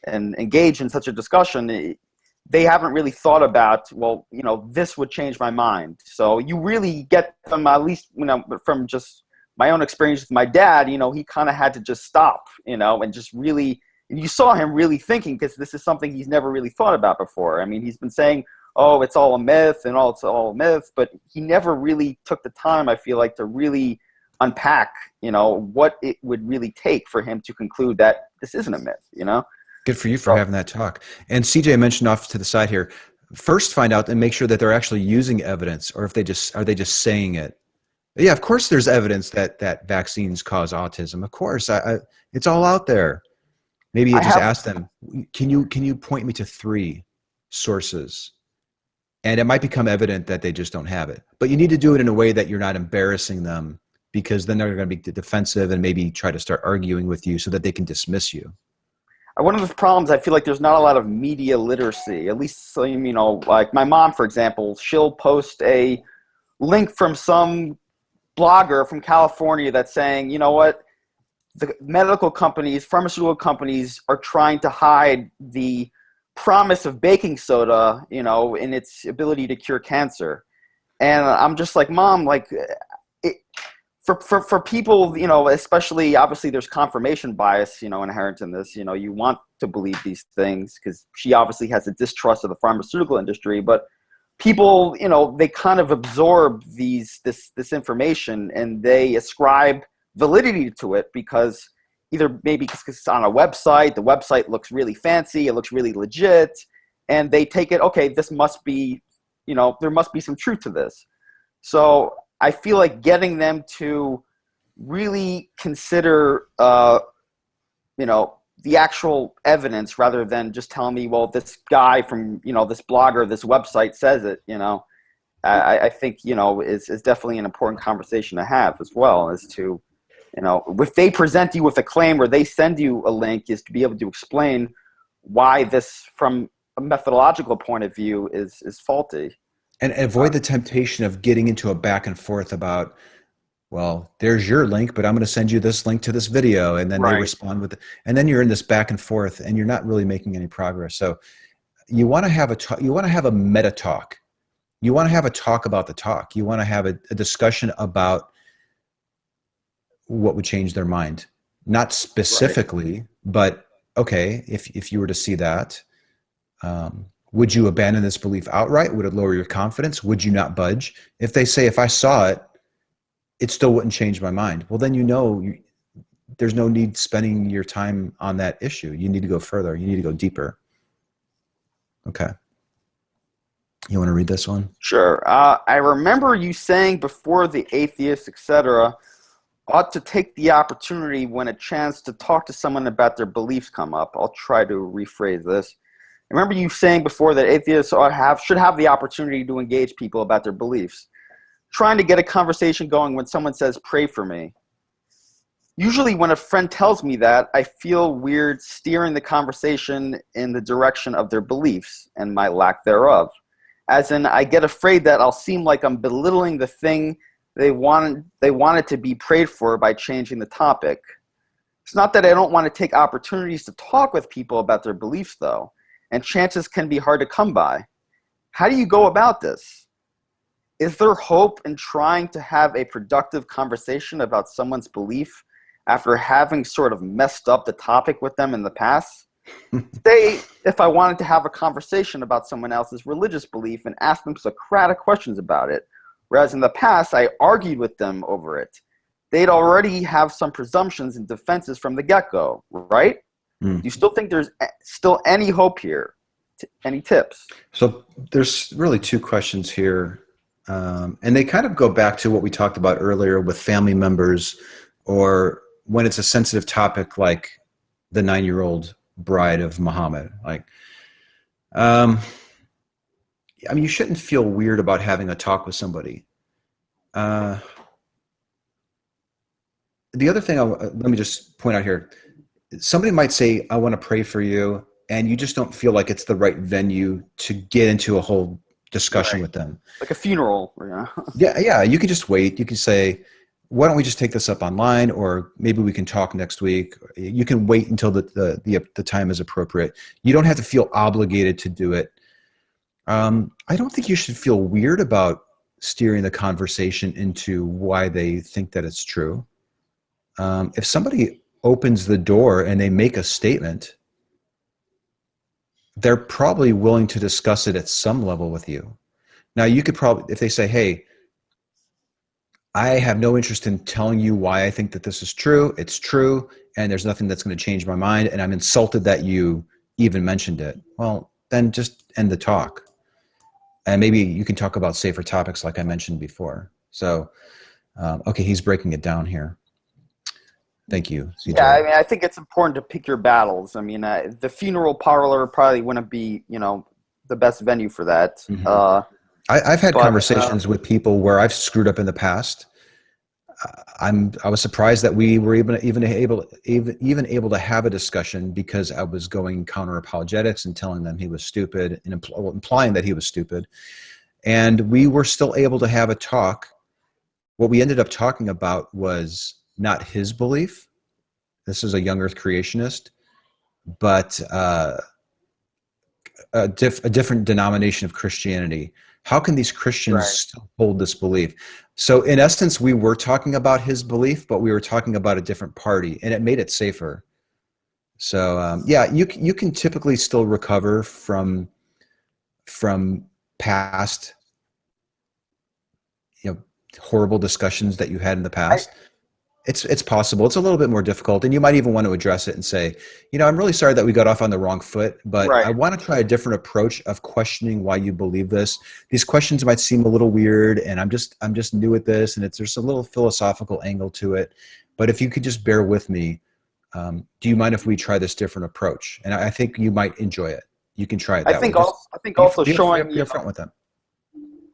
and engage in such a discussion, they haven't really thought about, well, this would change my mind. So you really get them, at least, from just my own experience with my dad, he kind of had to just stop, and just really, and you saw him really thinking, because this is something he's never really thought about before. I mean, he's been saying, oh, it's all a myth and it's all a myth, but he never really took the time, I feel like, to really unpack, what it would really take for him to conclude that this isn't a myth, Good for you for having that talk. And CJ mentioned off to the side here, first find out and make sure that they're actually using evidence, or if are they just saying it? Yeah, of course there's evidence that vaccines cause autism. Of course, it's all out there. Maybe you just ask them, can you point me to 3 sources? And it might become evident that they just don't have it. But you need to do it in a way that you're not embarrassing them, because then they're going to be defensive and maybe try to start arguing with you so that they can dismiss you. One of the problems, I feel like there's not a lot of media literacy, at least, like my mom, for example, she'll post a link from some blogger from California that's saying, the medical companies, pharmaceutical companies are trying to hide the promise of baking soda, in its ability to cure cancer. And I'm just like, Mom, for people, especially, obviously there's confirmation bias, inherent in this. You want to believe these things because she obviously has a distrust of the pharmaceutical industry, but people, they kind of absorb this information, and they ascribe validity to it because maybe because it's on a website, the website looks really fancy, it looks really legit, and they take it, okay, this must be, there must be some truth to this. So I feel like getting them to really consider, the actual evidence, rather than just telling me, well, this guy from, this blogger, this website says it, I think, is definitely an important conversation to have as well, as to, if they present you with a claim or they send you a link, is to be able to explain why this, from a methodological point of view, is faulty. And avoid the temptation of getting into a back and forth about, well, there's your link, but I'm going to send you this link to this video. And then they respond with it. And then you're in this back and forth, and you're not really making any progress. So you want to have a meta talk. You want to have a talk about the talk. You want to have a discussion about what would change their mind. Not specifically, but okay, if you were to see that, would you abandon this belief outright? Would it lower your confidence? Would you not budge? If they say, if I saw it, it still wouldn't change my mind. Well, then there's no need spending your time on that issue. You need to go further. You need to go deeper. Okay. You want to read this one? Sure. I remember you saying before the atheists, etc., ought to take the opportunity when a chance to talk to someone about their beliefs come up. I'll try to rephrase this. I remember you saying before that atheists should have the opportunity to engage people about their beliefs. Trying to get a conversation going when someone says, pray for me. Usually when a friend tells me that, I feel weird steering the conversation in the direction of their beliefs and my lack thereof. As in, I get afraid that I'll seem like I'm belittling the thing they wanted to be prayed for by changing the topic. It's not that I don't want to take opportunities to talk with people about their beliefs, though, and chances can be hard to come by. How do you go about this? Is there hope in trying to have a productive conversation about someone's belief after having sort of messed up the topic with them in the past? Say, if I wanted to have a conversation about someone else's religious belief and ask them Socratic questions about it, whereas in the past I argued with them over it, they'd already have some presumptions and defenses from the get-go, right? Do you still think there's still any hope here? any tips? So there's really two questions here. And they kind of go back to what we talked about earlier with family members, or when it's a sensitive topic like the 9-year-old bride of Muhammad. Like, I mean, you shouldn't feel weird about having a talk with somebody. The other thing, let me just point out here, somebody might say, I want to pray for you, and you just don't feel like it's the right venue to get into a whole discussion with them. Like a funeral. Yeah, you can just wait. You can say, why don't we just take this up online, or maybe we can talk next week. You can wait until the time is appropriate. You don't have to feel obligated to do it. I don't think you should feel weird about steering the conversation into why they think that it's true. If somebody opens the door and they make a statement, they're probably willing to discuss it at some level with you. Now, you could probably, if they say, hey, I have no interest in telling you why I think that this is true. It's true, and there's nothing that's going to change my mind, and I'm insulted that you even mentioned it. Well, then just end the talk. And maybe you can talk about safer topics like I mentioned before. So, okay, he's breaking it down here. Thank you, CJ. Yeah, I mean, I think it's important to pick your battles. I mean, the funeral parlor probably wouldn't be, the best venue for that. Mm-hmm. I've had conversations with people where I've screwed up in the past. I was surprised that we were even able to have a discussion, because I was going counter-apologetics and telling them he was stupid and implying that he was stupid, and we were still able to have a talk. What we ended up talking about was not his belief. This is a young Earth creationist, but a different denomination of Christianity. How can these Christians still hold this belief? So in essence, we were talking about his belief, but we were talking about a different party, and it made it safer. So yeah, you can typically still recover from past, horrible discussions that you had in the past. It's possible. It's a little bit more difficult, and you might even want to address it and say, I'm really sorry that we got off on the wrong foot, but I want to try a different approach of questioning why you believe this. These questions might seem a little weird, and I'm just new at this, and there's a little philosophical angle to it. But if you could just bear with me, do you mind if we try this different approach? And I think you might enjoy it. You can try it that way. I think also showing be upfront with them.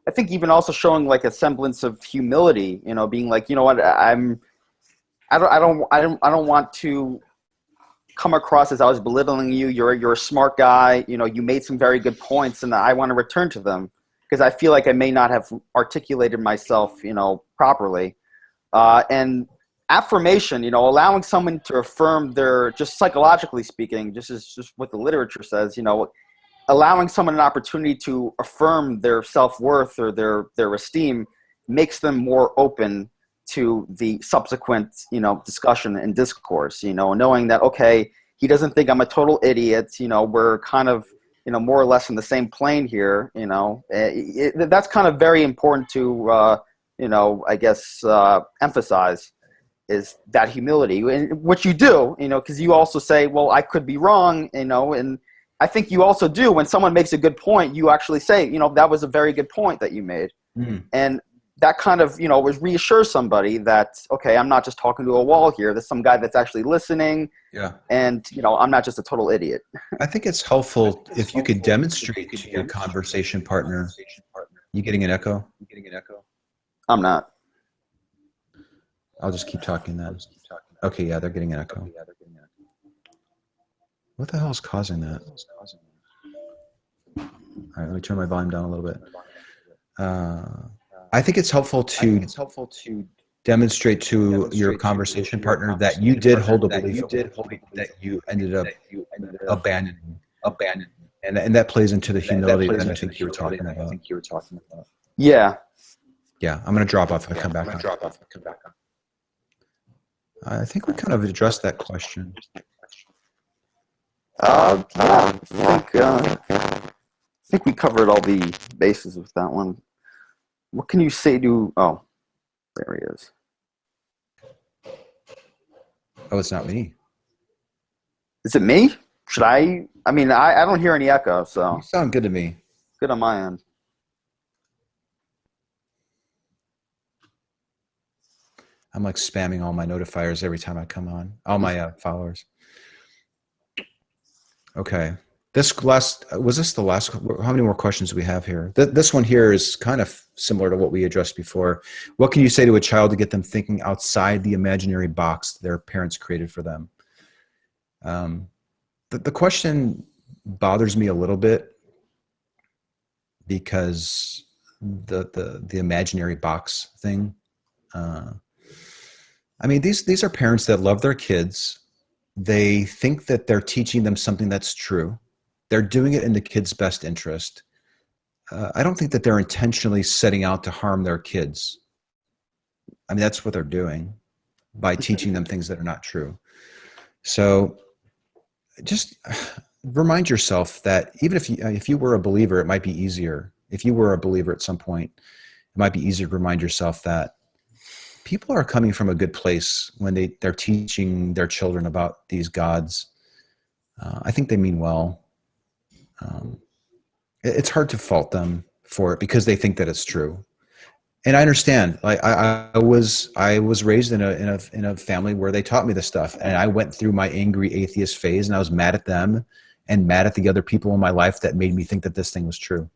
I think even also showing like a semblance of humility, being like, what, I don't want to come across as I was belittling you. You're a smart guy. You made some very good points, and I want to return to them because I feel like I may not have articulated myself, properly. And affirmation, allowing someone to affirm their, just psychologically speaking, just what the literature says, allowing someone an opportunity to affirm their self-worth or their esteem makes them more open to the subsequent, discussion and discourse, knowing that, okay, he doesn't think I'm a total idiot, we're kind of, more or less in the same plane here, that's kind of very important to, I guess, emphasize, is that humility, which you do, because you also say, well, I could be wrong, and I think you also do when someone makes a good point, you actually say, that was a very good point that you made. Mm. And that kind of, reassures somebody that, okay, I'm not just talking to a wall here. There's some guy that's actually listening. Yeah. And, I'm not just a total idiot. I think it's helpful if you could demonstrate to your conversation partner. You getting an echo? I'm not. I'll just keep talking then. Okay, yeah, they're getting an echo. What the hell is causing that? All right, let me turn my volume down a little bit. I think it's helpful to demonstrate to your conversation partner that you did hold a belief that you ended up abandoning. And that plays into the humility that I think you were talking about. Yeah. Yeah, I'm going to drop off and come back on. I think we kind of addressed that question. I think we covered all the bases with that one. What can you say to, oh, there he is. Oh, it's not me. Is it me? Should I? I mean, I don't hear any echo, You so sound good to me. good on my end. I'm like spamming all my notifiers every time I come on, all my followers. Okay. Was this the last, how many more questions do we have here? This one here is kind of similar to what we addressed before. What can you say to a child to get them thinking outside the imaginary box their parents created for them? The question bothers me a little bit because the imaginary box thing. I mean, these are parents that love their kids. They think that they're teaching them something that's true. They're doing it in the kid's best interest. I don't think that they're intentionally setting out to harm their kids. I mean, that's what they're doing by teaching them things that are not true. So just remind yourself that even if you were a believer, it might be easier. If you were a believer at some point, it might be easier to remind yourself that people are coming from a good place when they're teaching their children about these gods. I think they mean well. It's hard to fault them for it because they think that it's true. And I understand. Like I was raised in a family where they taught me this stuff, and I went through my angry atheist phase, and I was mad at them and mad at the other people in my life that made me think that this thing was true.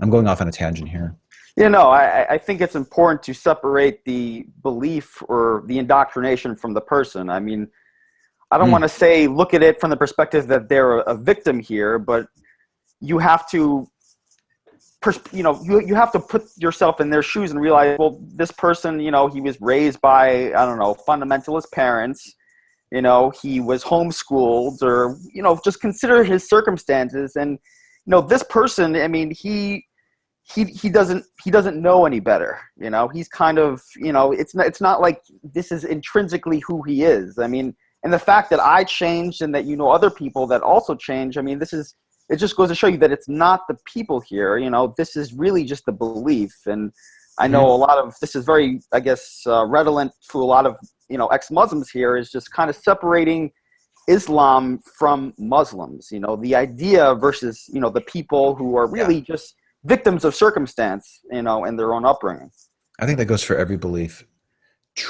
I'm going off on a tangent here. You know, I think it's important to separate the belief or the indoctrination from the person. I mean, I don't want to say look at it from the perspective that they're a victim here, but you have to, you have to put yourself in their shoes and realize, well, this person, he was raised by, I don't know, fundamentalist parents. He was homeschooled, or, just consider his circumstances. And, this person, I mean, he doesn't know any better. He's kind of, it's not like this is intrinsically who he is. I mean, and the fact that I changed and that other people that also change, I mean, it just goes to show you that it's not the people here. This is really just the belief. And I know a lot of this is very, I guess, redolent to a lot of ex-Muslims here, is just kind of separating Islam from Muslims. The idea versus the people who are really just victims of circumstance, and their own upbringing. I think that goes for every belief.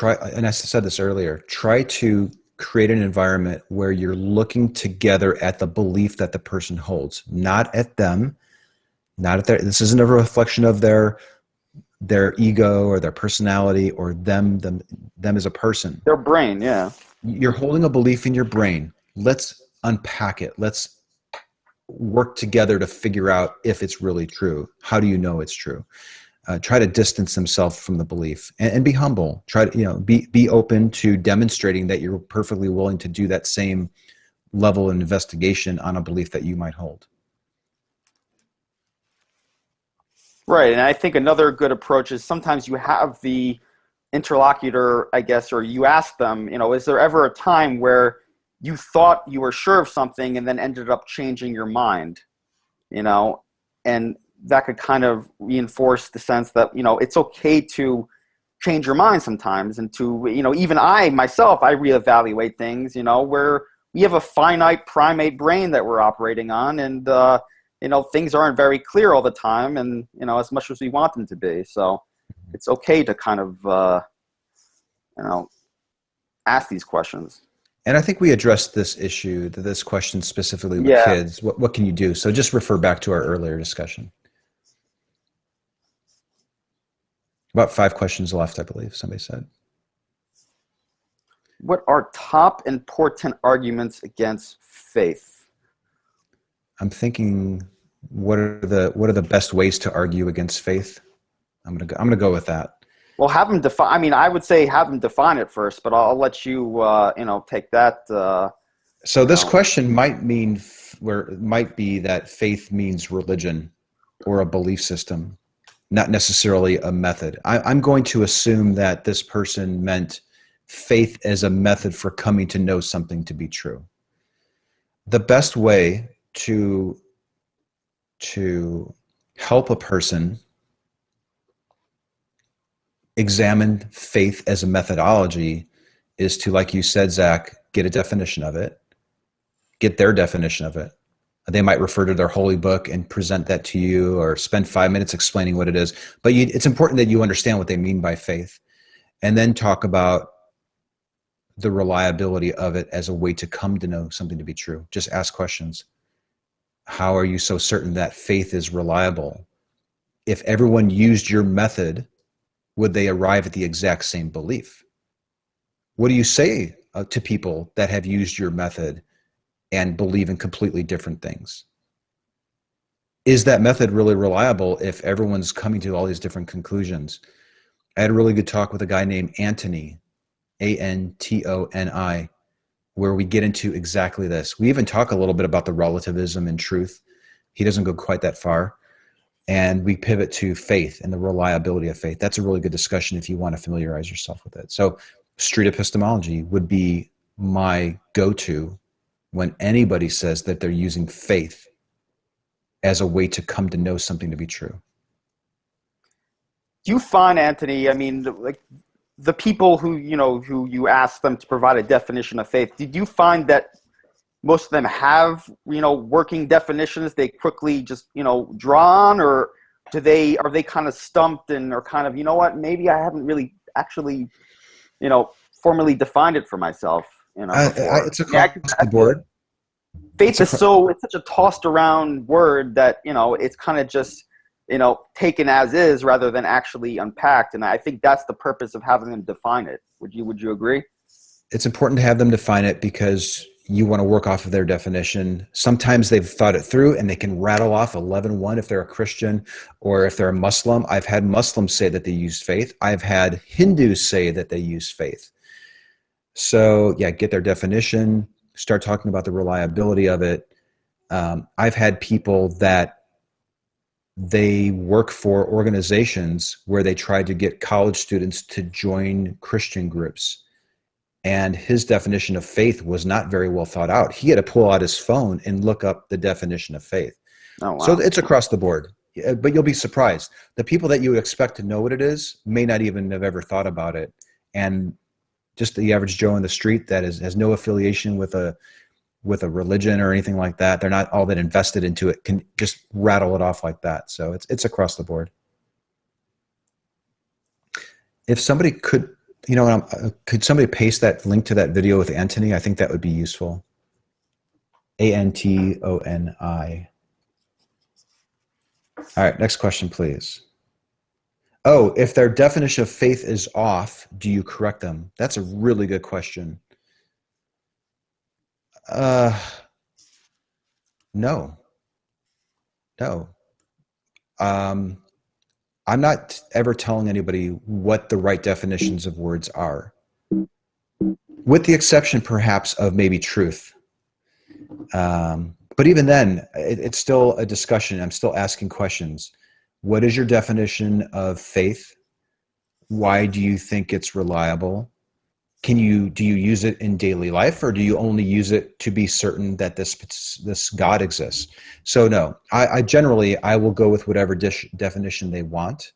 And I said this earlier, try to create an environment where you're looking together at the belief that the person holds, not at them, not at this isn't a reflection of their ego or their personality or them as a person. Their brain, yeah. You're holding a belief in your brain. Let's unpack it. Let's work together to figure out if it's really true. How do you know it's true? Try to distance themselves from the belief and be humble. Try to, be open to demonstrating that you're perfectly willing to do that same level of investigation on a belief that you might hold. Right. And I think another good approach is sometimes you have the interlocutor, I guess, or you ask them, is there ever a time where you thought you were sure of something and then ended up changing your mind, and that could kind of reinforce the sense that, it's okay to change your mind sometimes, and to, even I myself, I reevaluate things, where we have a finite primate brain that we're operating on, and, things aren't very clear all the time, and, as much as we want them to be. So it's okay to kind of, ask these questions. And I think we addressed this question specifically with kids. What can you do? So just refer back to our earlier discussion. About 5 questions left, I believe somebody said. What are top important arguments against faith? I'm thinking, what are the best ways to argue against faith? I'm gonna go with that. Well, have them define. I mean, I would say have them define it first, but I'll let you, take that. So this question might mean, it might be that faith means religion or a belief system, not necessarily a method. I'm going to assume that this person meant faith as a method for coming to know something to be true. The best way to help a person examine faith as a methodology is to, like you said, Zach, get a definition of it, get their definition of it. They might refer to their holy book and present that to you, or spend 5 minutes explaining what it is. But it's important that you understand what they mean by faith, and then talk about the reliability of it as a way to come to know something to be true. Just ask questions. How are you so certain that faith is reliable? If everyone used your method, would they arrive at the exact same belief? What do you say to people that have used your method and believe in completely different things? Is that method really reliable if everyone's coming to all these different conclusions? I had a really good talk with a guy named Antony, Antoni, where we get into exactly this. We even talk a little bit about the relativism and truth. He doesn't go quite that far. And we pivot to faith and the reliability of faith. That's a really good discussion if you want to familiarize yourself with it. So street epistemology would be my go-to when anybody says that they're using faith as a way to come to know something to be true. Do you find, Anthony, I mean, like the people who you ask them to provide a definition of faith, did you find that most of them have, working definitions they quickly just, draw on, or are they kind of stumped and are kind of, maybe I haven't really actually, formally defined it for myself, It's across the board. Faith is it's such a tossed around word that, it's kind of just, taken as is rather than actually unpacked. And I think that's the purpose of having them define it. Would you agree? It's important to have them define it because you want to work off of their definition. Sometimes they've thought it through and they can rattle off 11-1 if they're a Christian or if they're a Muslim. I've had Muslims say that they use faith. I've had Hindus say that they use faith. So yeah, get their definition, start talking about the reliability of it. I've had people that they work for organizations where they tried to get college students to join Christian groups. And his definition of faith was not very well thought out. He had to pull out his phone and look up the definition of faith. Oh, wow. So it's across the board, but you'll be surprised. The people that you would expect to know what it is may not even have ever thought about it. And just the average Joe on the street that has no affiliation with a religion or anything like that, they're not all that invested into it, can just rattle it off like that. So it's across the board. If somebody could, could somebody paste that link to that video with Antony? I think that would be useful. Antoni. All right, next question, please. Oh, if their definition of faith is off, do you correct them? That's a really good question. No. I'm not ever telling anybody what the right definitions of words are, with the exception perhaps of maybe truth. But even then, it's still a discussion. I'm still asking questions. What is your definition of faith? Why do you think it's reliable? Do you use it in daily life, or do you only use it to be certain that this God exists? So no, I generally will go with whatever definition they want,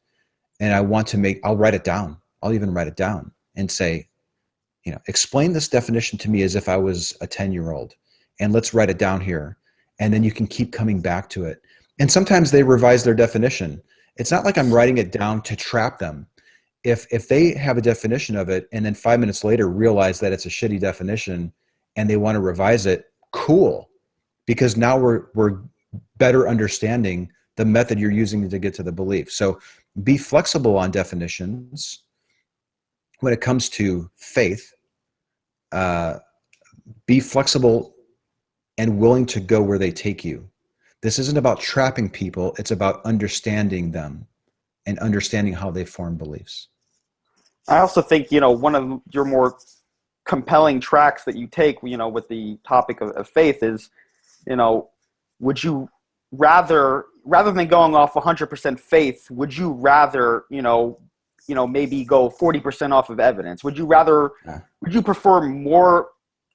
and I'll write it down. I'll even write it down and say, explain this definition to me as if I was a 10-year-old, and let's write it down here. And then you can keep coming back to it. And sometimes they revise their definition. It's not like I'm writing it down to trap them. If they have a definition of it and then 5 minutes later realize that it's a shitty definition and they want to revise it, cool. Because now we're better understanding the method you're using to get to the belief. So be flexible on definitions when it comes to faith. Be flexible and willing to go where they take you. This isn't about trapping people. It's about understanding them and understanding how they form beliefs. I also think, one of your more compelling tracks that you take, with the topic of faith is, would you rather than going off 100% faith, would you rather, maybe go 40% off of evidence? Would you prefer more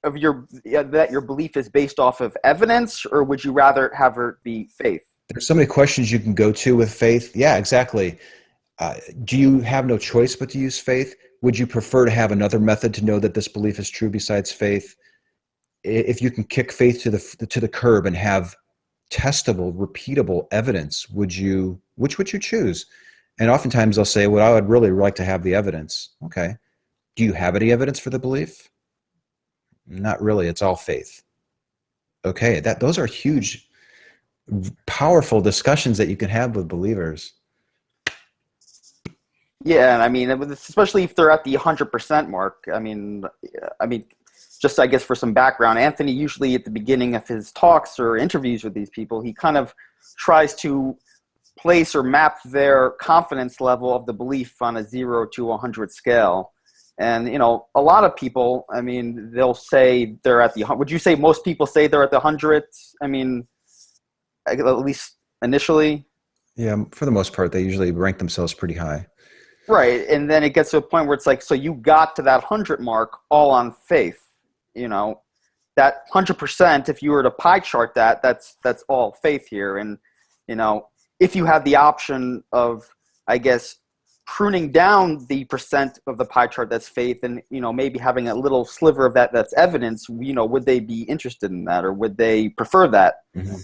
of that your belief is based off of evidence, or would you rather have it be faith? There's so many questions you can go to with faith. Yeah, exactly. Do you have no choice but to use faith? Would you prefer to have another method to know that this belief is true besides faith? if you can kick faith to the curb and have testable, repeatable evidence, which would you choose? And oftentimes they'll say, well, I would really like to have the evidence. Okay. Do you have any evidence for the belief? Not really. It's all faith. Okay. Those are huge, powerful discussions that you can have with believers. Yeah, and I mean, especially if they're at the 100% mark. I mean, just I guess for some background, Anthony usually at the beginning of his talks or interviews with these people, he kind of tries to place or map their confidence level of the belief on a 0 to 100 scale. And, you know, a lot of people, I mean, they'll say they're at the, would you say most people say they're at the 100? I mean, at least initially? Yeah, for the most part, they usually rank themselves pretty high. Right, and then it gets to a point where it's like, so you got to that 100 mark all on faith, you know, that 100%, if you were to pie chart that's all faith here. And, you know, if you have the option of, I guess, pruning down the percent of the pie chart that's faith and, you know, maybe having a little sliver of that's evidence, you know, would they be interested in that or would they prefer that? Mm-hmm.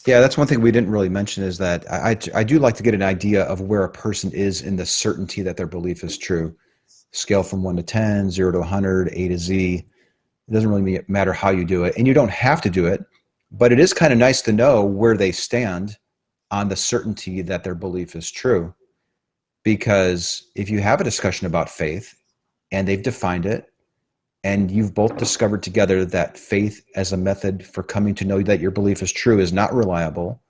Yeah, that's one thing we didn't really mention is that I do like to get an idea of where a person is in the certainty that their belief is true. Scale from 1 to 10, 0 to 100, A to Z. It doesn't really matter how you do it. And you don't have to do it, but it is kind of nice to know where they stand on the certainty that their belief is true. Because if you have a discussion about faith and they've defined it, and you've both discovered together that faith as a method for coming to know that your belief is true is not reliable,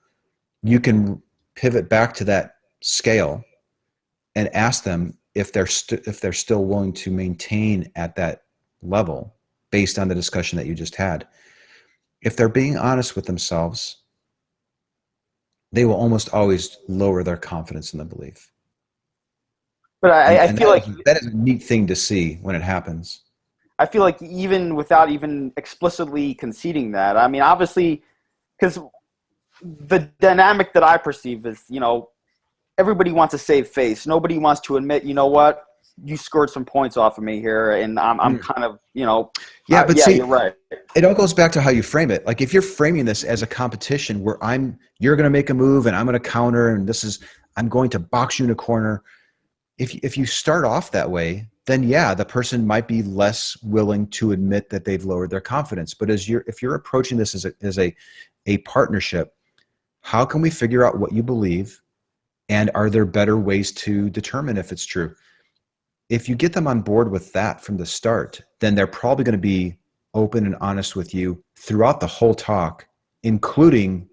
you can pivot back to that scale and ask them if they're still willing to maintain at that level based on the discussion that you just had. If they're being honest with themselves, they will almost always lower their confidence in the belief. But I feel like that is a neat thing to see when it happens. I feel like even without even explicitly conceding that, I mean, obviously, because the dynamic that I perceive is, you know, everybody wants to save face. Nobody wants to admit, you know what, you scored some points off of me here, and I'm kind of, you know. Yeah, but see, you're right. It all goes back to how you frame it. Like if you're framing this as a competition where you're going to make a move and I'm going to counter, and I'm going to box you in a corner. If you start off that way, then yeah, the person might be less willing to admit that they've lowered their confidence. But if you're approaching this as a partnership, how can we figure out what you believe, and are there better ways to determine if it's true? If you get them on board with that from the start, then they're probably going to be open and honest with you throughout the whole talk, including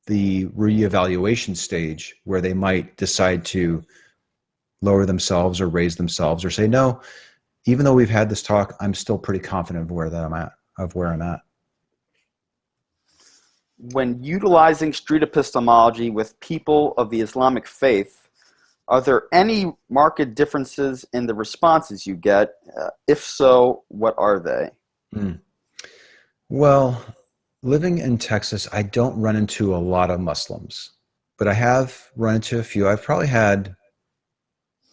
the reevaluation stage where they might decide to lower themselves or raise themselves or say, no, even though we've had this talk, I'm still pretty confident of where I'm at. When utilizing street epistemology with people of the Islamic faith, are there any marked differences in the responses you get? If so, what are they? Well, living in Texas, I don't run into a lot of Muslims, but I have run into a few. I've probably had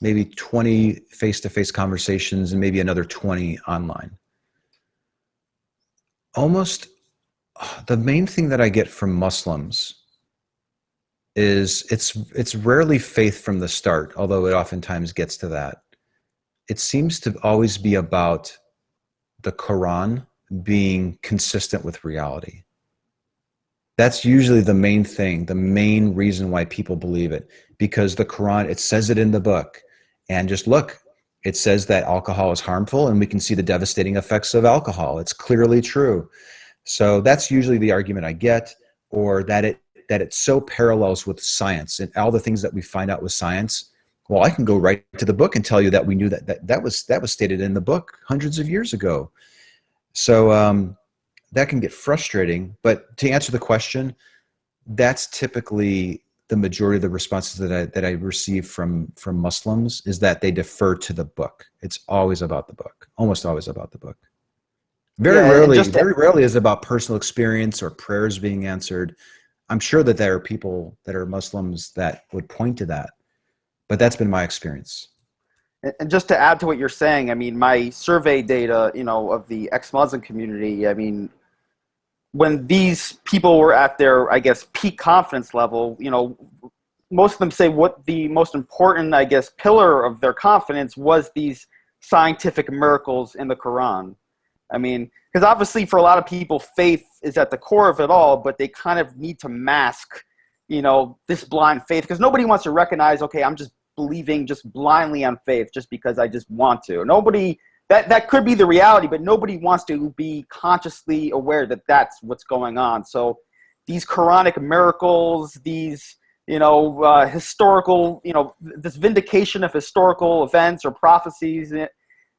maybe 20 face-to-face conversations and maybe another 20 online. Almost the main thing that I get from Muslims is it's rarely faith from the start, although it oftentimes gets to that. It seems to always be about the Quran being consistent with reality. That's usually the main thing, the main reason why people believe it, because the Quran, it says it in the book. And just look, it says that alcohol is harmful, and we can see the devastating effects of alcohol. It's clearly true. So that's usually the argument I get, or that it so parallels with science and all the things that we find out with science. Well, I can go right to the book and tell you that we knew that was stated in the book hundreds of years ago. So that can get frustrating. But to answer the question, that's typically the majority of the responses that I receive from Muslims is that they defer to the book. It's always about the book, almost always about the book. Very rarely is it about personal experience or prayers being answered. I'm sure that there are people that are Muslims that would point to that, but that's been my experience. And just to add to what you're saying, I mean, my survey data, of the ex-Muslim community, I mean, when these people were at their, I guess, peak confidence level, most of them say what the most important, I guess, pillar of their confidence was these scientific miracles in the Quran. I mean, because obviously for a lot of people, faith is at the core of it all, but they kind of need to mask, this blind faith, because nobody wants to recognize, okay, I'm just believing just blindly on faith just because I just want to. Nobody, that could be the reality, but nobody wants to be consciously aware that that's what's going on. So these Quranic miracles, these, historical, this vindication of historical events or prophecies,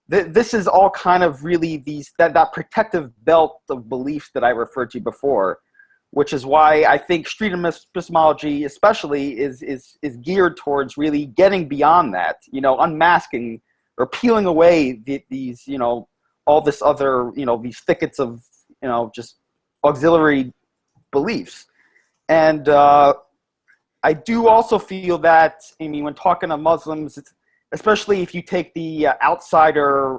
this is all kind of really that protective belt of beliefs that I referred to before, which is why I think street epistemology especially is geared towards really getting beyond that, unmasking or peeling away these, all this other, these thickets of, just auxiliary beliefs. And I do also feel that, I mean, when talking to Muslims, especially if you take the outsider,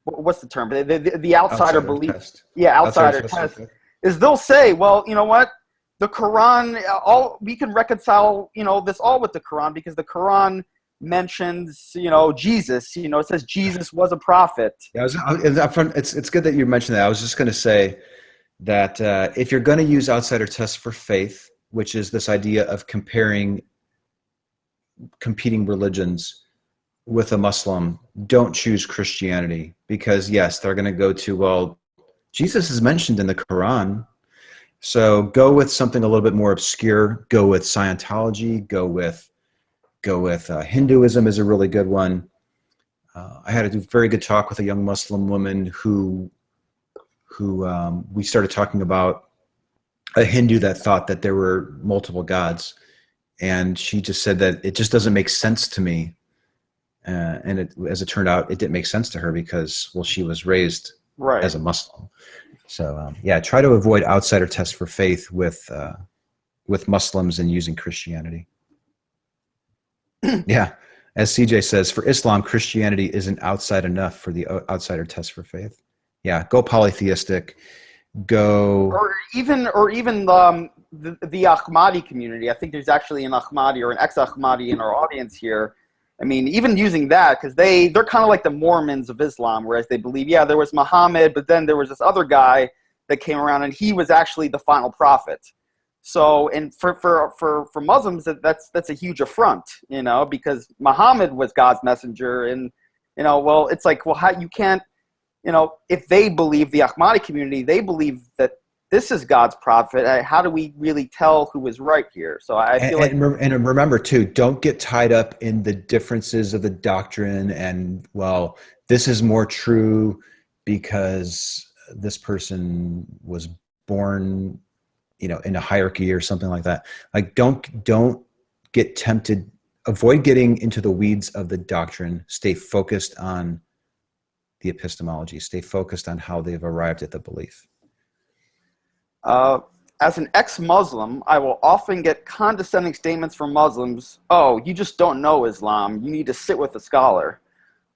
what's the term? The outsider belief. Test. Yeah, outsider test. Is they'll say, well, you know what? The Quran, we can reconcile, this all with the Quran, because the Quran mentions, Jesus. It says Jesus was a prophet. Yeah, it's good that you mentioned that. I was just going to say that if you're going to use outsider tests for faith, which is this idea of comparing competing religions with a Muslim, don't choose Christianity, because yes, they're going to go to, well, Jesus is mentioned in the Quran. So go with something a little bit more obscure. Go with Scientology. Go with Hinduism is a really good one. I had a very good talk with a young Muslim woman who we started talking about a Hindu that thought that there were multiple gods. And she just said that it just doesn't make sense to me. And as it turned out, it didn't make sense to her because, well, she was raised as a Muslim. So try to avoid outsider tests for faith with Muslims and using Christianity. Yeah, as CJ says, for Islam, Christianity isn't outside enough for the outsider test for faith. Yeah, go polytheistic. Or even the Ahmadi community. I think there's actually an Ahmadi or an ex-Ahmadi in our audience here. I mean, even using that, because they're kind of like the Mormons of Islam, whereas they believe, there was Muhammed, but then there was this other guy that came around and he was actually the final prophet. So, and for Muslims, that's a huge affront, because Muhammad was God's messenger, and well, it's like, well, how you can't, if they believe, the Ahmadi community, they believe that this is God's prophet, how do we really tell who is right here? So I feel and remember too, don't get tied up in the differences of the doctrine and, well, this is more true because this person was born, in a hierarchy or something like that. Like, don't get tempted. Avoid getting into the weeds of the doctrine. Stay focused on the epistemology. Stay focused on how they've arrived at the belief. As an ex-Muslim, I will often get condescending statements from Muslims. Oh, you just don't know Islam. You need to sit with a scholar.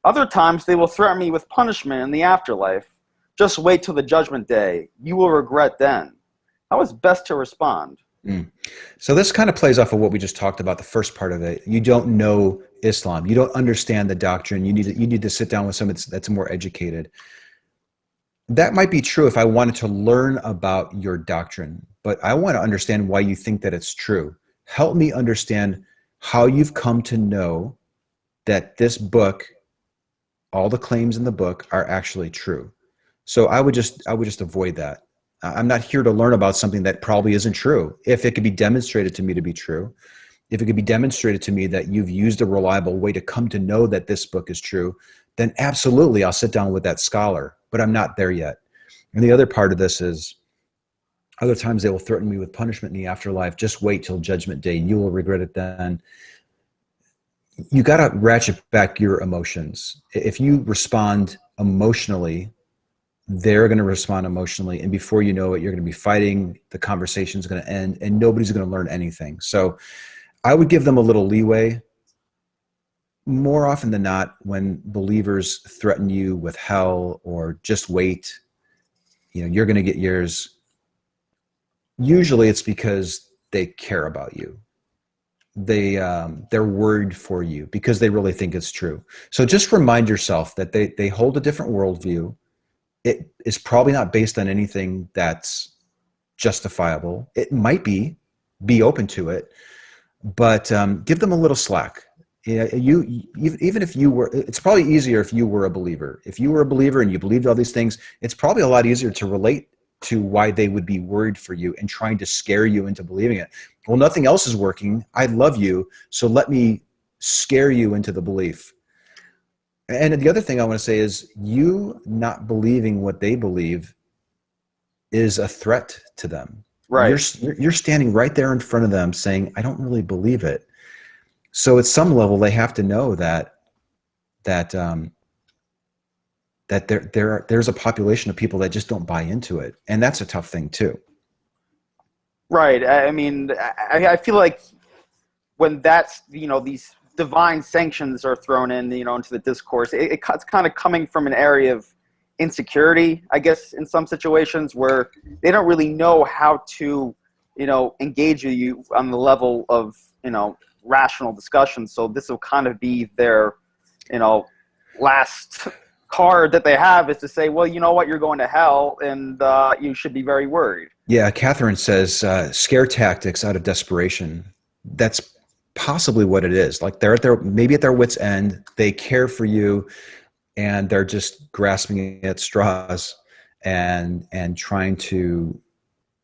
Other times, they will threaten me with punishment in the afterlife. Just wait till the judgment day. You will regret then. How is best to respond? So this kind of plays off of what we just talked about, the first part of it. You don't know Islam. You don't understand the doctrine. You need to sit down with someone that's more educated. That might be true if I wanted to learn about your doctrine, but I want to understand why you think that it's true. Help me understand how you've come to know that this book, all the claims in the book, are actually true. So I would just avoid that. I'm not here to learn about something that probably isn't true. If it could be demonstrated to me to be true, if it could be demonstrated to me that you've used a reliable way to come to know that this book is true, then absolutely I'll sit down with that scholar, but I'm not there yet. And the other part of this is, other times they will threaten me with punishment in the afterlife. Just wait till judgment day. You will regret it then. You got to ratchet back your emotions. If you respond emotionally, they're going to respond emotionally. And before you know it, you're going to be fighting. The conversation's going to end and nobody's going to learn anything. So I would give them a little leeway. more often than not, when believers threaten you with hell or just wait, you're going to get yours. Usually it's because they care about you. They're worried for you because they really think it's true. So just remind yourself that they hold a different worldview. It is probably not based on anything that's justifiable. It might be open to it, but give them a little slack. Even if you were, it's probably easier if you were a believer. If you were a believer and you believed all these things, it's probably a lot easier to relate to why they would be worried for you and trying to scare you into believing it. Well, nothing else is working. I love you, so let me scare you into the belief. And the other thing I want to say is, you not believing what they believe is a threat to them. Right. You're standing right there in front of them saying, I don't really believe it. So at some level, they have to know that there's a population of people that just don't buy into it, and that's a tough thing too. Right. I mean, I feel like when that's, these divine sanctions are thrown in, into the discourse, it's kind of coming from an area of insecurity, I guess, in some situations where they don't really know how to, engage with you on the level of, rational discussion. So this will kind of be their, last card that they have, is to say, well, you know what, you're going to hell, and you should be very worried. Yeah, Catherine says scare tactics out of desperation. That's possibly what it is. Like they're maybe at their wits' end. They care for you, and they're just grasping at straws and trying to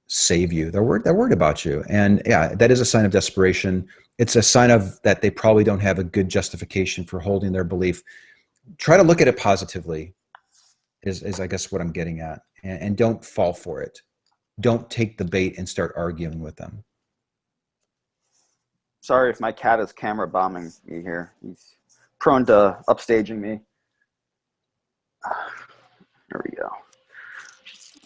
save you. They're worried about you, and yeah, that is a sign of desperation. It's a sign of that they probably don't have a good justification for holding their belief. Try to look at it positively. Is I guess what I'm getting at, and don't fall for it. Don't take the bait and start arguing with them. Sorry if my cat is camera bombing me here. He's prone to upstaging me. There we go.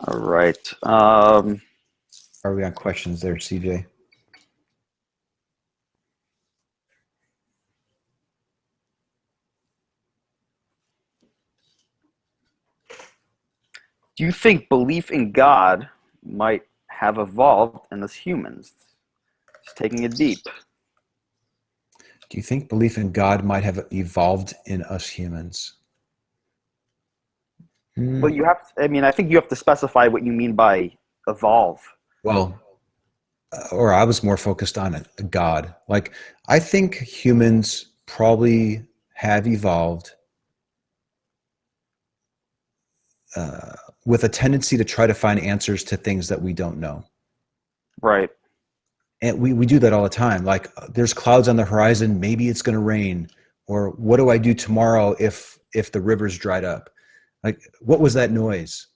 All right. Are we on questions there, CJ? Do you think belief in God might have evolved in us humans? Just taking it deep. Do you think belief in God might have evolved in us humans? Well, I think you have to specify what you mean by evolve. Well, or I was more focused on it, God. Like, I think humans probably have evolved with a tendency to try to find answers to things that we don't know. Right. And we do that all the time. Like, there's clouds on the horizon, maybe it's going to rain. Or what do I do tomorrow if the river's dried up? Like, what was that noise?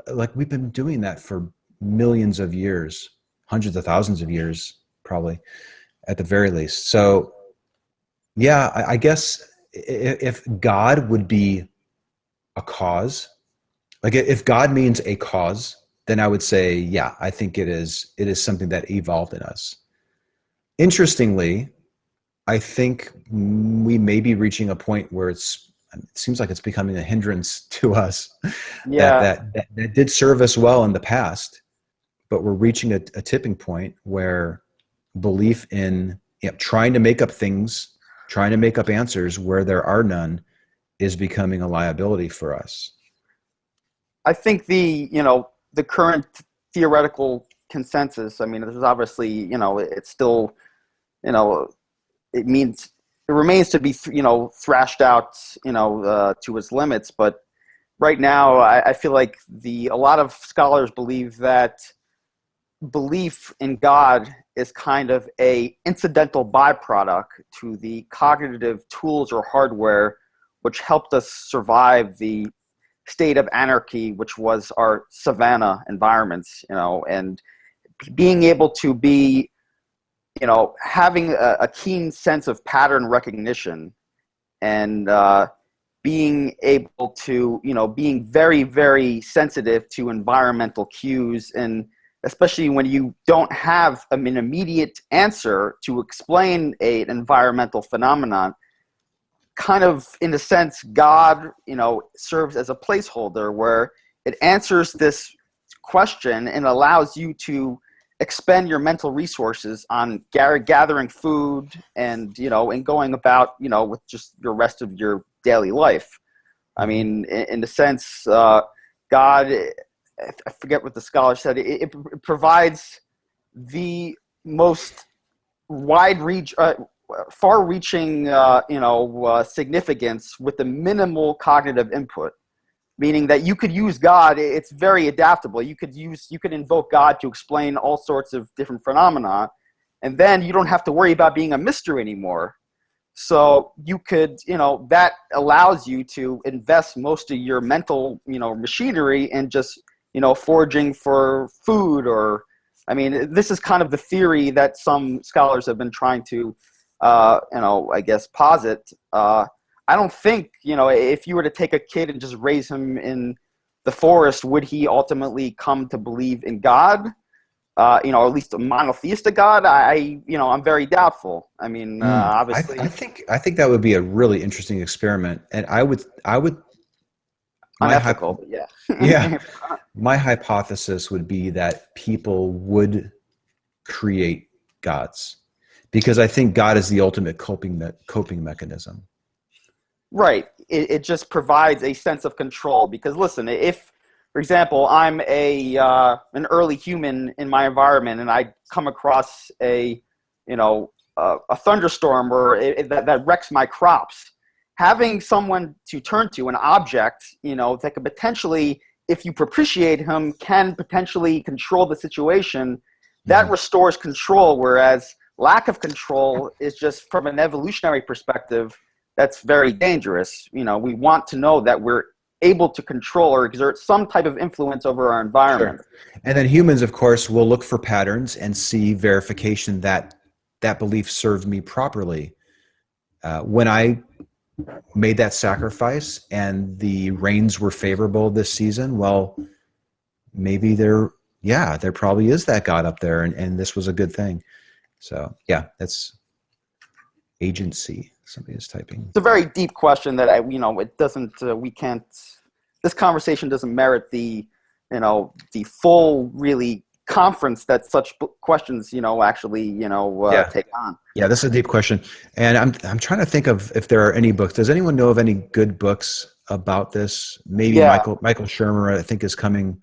Like, we've been doing that for millions of years, hundreds of thousands of years, probably, at the very least. So, yeah, I guess if God would be a cause, like if God means a cause, then I would say, yeah, I think it is something that evolved in us. Interestingly, I think we may be reaching a point where it seems like it's becoming a hindrance to us. Yeah. that did serve us well in the past, but we're reaching a tipping point where belief in trying to make up things, trying to make up answers where there are none, is becoming a liability for us. I think the current theoretical consensus, I mean, there's obviously, it's still, it remains to be, thrashed out, to its limits. But right now, I feel like a lot of scholars believe that belief in God is kind of a incidental byproduct to the cognitive tools or hardware which helped us survive the state of anarchy, which was our savanna environments, and being able to be, having a keen sense of pattern recognition, and being able to, being very, very sensitive to environmental cues, and especially when you don't have an immediate answer to explain an environmental phenomenon, kind of, in a sense, God, serves as a placeholder where it answers this question and allows you to expend your mental resources on gathering food and, and going about, with just the rest of your daily life. I mean, in a sense, God, I forget what the scholar said, it provides the most far-reaching, significance with the minimal cognitive input, meaning that you could use God. It's very adaptable. You could invoke God to explain all sorts of different phenomena, and then you don't have to worry about being a mystery anymore. So you could, that allows you to invest most of your mental, machinery in just, foraging for food, or, I mean, this is kind of the theory that some scholars have been trying to, I guess, posit. I don't think, if you were to take a kid and just raise him in the forest, would he ultimately come to believe in God? Or at least a monotheistic God? I'm very doubtful. I mean, obviously, I think that would be a really interesting experiment, and I would unethical, but yeah. Yeah. My hypothesis would be that people would create gods, because I think God is the ultimate coping mechanism. Right. It just provides a sense of control, because listen, if, for example, I'm an early human in my environment and I come across a thunderstorm that wrecks my crops, having someone to turn to, an object, that could potentially, if you propitiate him, can potentially control the situation, that restores control, whereas lack of control is just, from an evolutionary perspective, that's very dangerous. We want to know that we're able to control or exert some type of influence over our environment. Sure. And then humans, of course, will look for patterns and see verification that that belief served me properly. When I made that sacrifice and the rains were favorable this season, well, maybe there probably is that God up there, and this was a good thing. So yeah, that's agency. Somebody is typing. It's a very deep question that it doesn't. We can't. This conversation doesn't merit the full really conference that such questions actually take on. Yeah, this is a deep question, and I'm trying to think of if there are any books. Does anyone know of any good books about this? Maybe Michael Shermer, I think, is coming.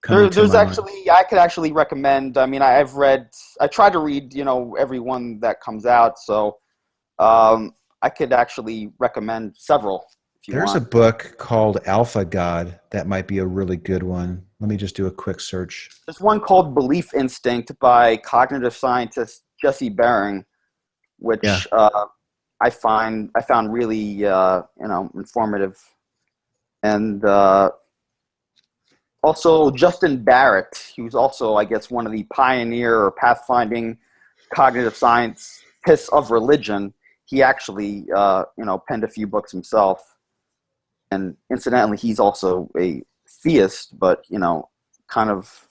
There's actually, I could actually recommend. I mean, I try to read every one that comes out, so I could actually recommend several. There's a book called Alpha God that might be a really good one. Let me just do a quick search. There's one called Belief Instinct by cognitive scientist Jesse Bering, which I found really informative, and also Justin Barrett, who's also, I guess, one of the pioneer or pathfinding cognitive scientists of religion. He actually penned a few books himself. And incidentally, he's also a theist, but, kind of,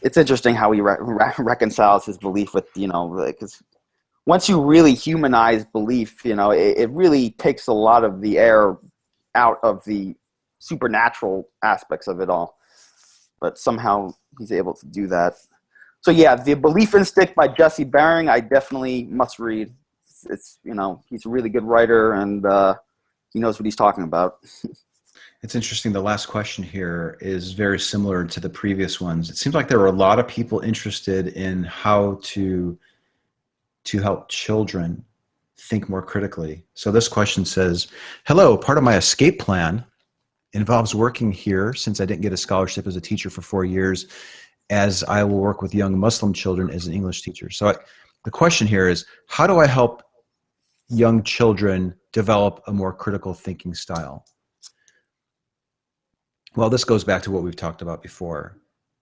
it's interesting how he reconciles his belief with, because once you really humanize belief, it really takes a lot of the air out of the supernatural aspects of it all. But somehow he's able to do that. So yeah, The Belief Instinct by Jesse Bering, I definitely must read. It's he's a really good writer, and he knows what he's talking about. It's interesting. The last question here is very similar to the previous ones. It seems like there were a lot of people interested in how to help children think more critically. So this question says, hello, part of my escape plan involves working here, since I didn't get a scholarship as a teacher for 4 years, as I will work with young Muslim children as an English teacher. So the question here is, how do I help young children develop a more critical thinking style? Well, this goes back to what we've talked about before.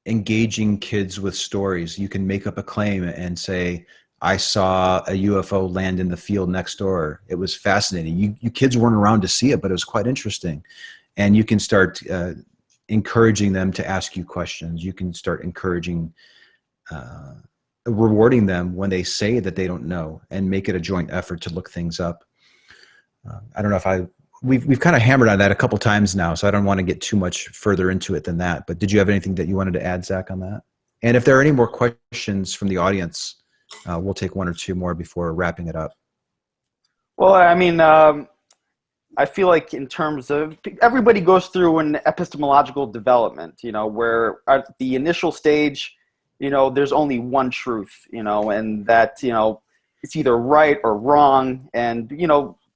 Engaging kids with stories. You can make up a claim and say, I saw a UFO land in the field next door. It was fascinating. You kids weren't around to see it, but it was quite interesting. And you can start encouraging them to ask you questions. You can start encouraging, rewarding them when they say that they don't know, and make it a joint effort to look things up. I don't know if we've kind of hammered on that a couple times now, so I don't want to get too much further into it than that. But did you have anything that you wanted to add, Zach, on that? And if there are any more questions from the audience, we'll take one or two more before wrapping it up. Well, I mean, I feel like in terms of everybody goes through an epistemological development, where at the initial stage, there's only one truth, and that, it's either right or wrong. And,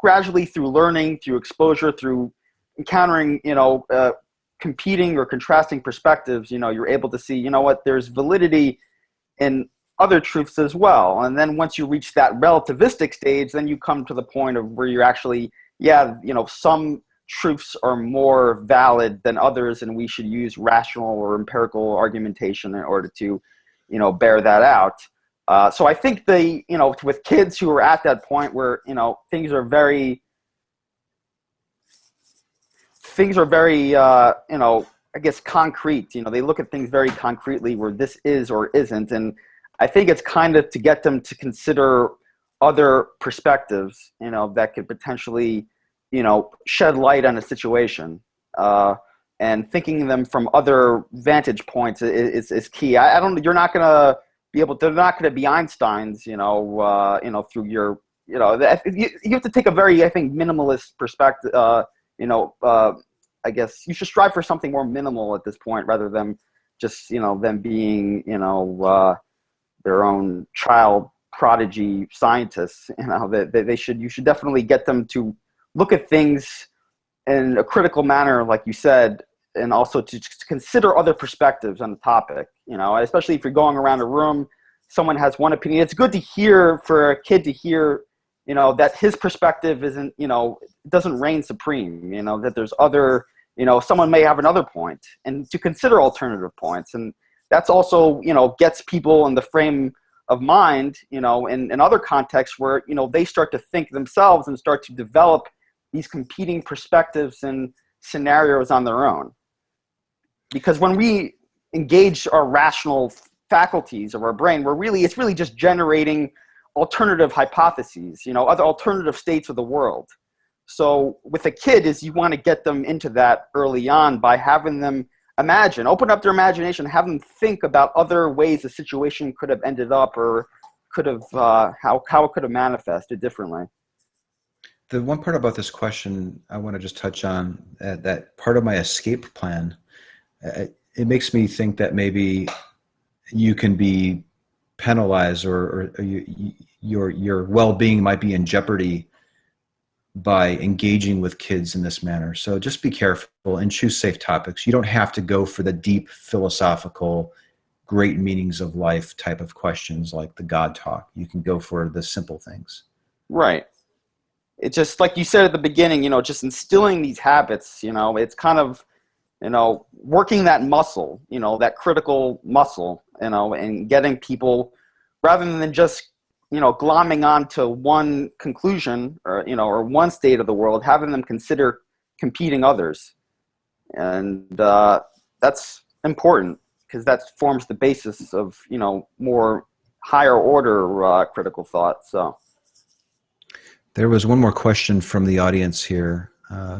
gradually through learning, through exposure, through encountering, competing or contrasting perspectives, you're able to see, there's validity in other truths as well. And then once you reach that relativistic stage, then you come to the point of where you're actually, some truths are more valid than others, and we should use rational or empirical argumentation in order to, bear that out. So I think with kids who are at that point where, things are very, I guess, concrete, they look at things very concretely where this is or isn't. And I think it's kind of to get them to consider other perspectives, that could potentially, shed light on a situation, and thinking them from other vantage points is key. You're not going to be able, they're not going to be Einsteins, through your, you have to take a very, I think, minimalist perspective, I guess you should strive for something more minimal at this point rather than just, them being, their own child prodigy scientists. You should definitely get them to look at things in a critical manner, like you said, and also to consider other perspectives on the topic, especially if you're going around a room, someone has one opinion. It's good to hear, for a kid to hear, that his perspective isn't, doesn't reign supreme, that there's other, someone may have another point, and to consider alternative points. And that's also, gets people in the frame of mind, in other contexts where, they start to think themselves and start to develop these competing perspectives and scenarios on their own. Because when we engage our rational faculties of our brain, it's really just generating alternative hypotheses, other alternative states of the world. So with a kid, you want to get them into that early on by having them open up their imagination, have them think about other ways the situation could have ended up, or could have, how it could have manifested differently. The one part about this question I want to just touch on, that part of my escape plan, it makes me think that maybe you can be penalized, or your well-being might be in jeopardy by engaging with kids in this manner. So just be careful and choose safe topics. You don't have to go for the deep philosophical, great meanings of life type of questions like the God talk. You can go for the simple things. Right. It's just like you said at the beginning, just instilling these habits, it's kind of, working that muscle, that critical muscle, and getting people, rather than just, glomming onto one conclusion or one state of the world, having them consider competing others. And that's important, because that forms the basis of, more higher order critical thought. So. There was one more question from the audience here.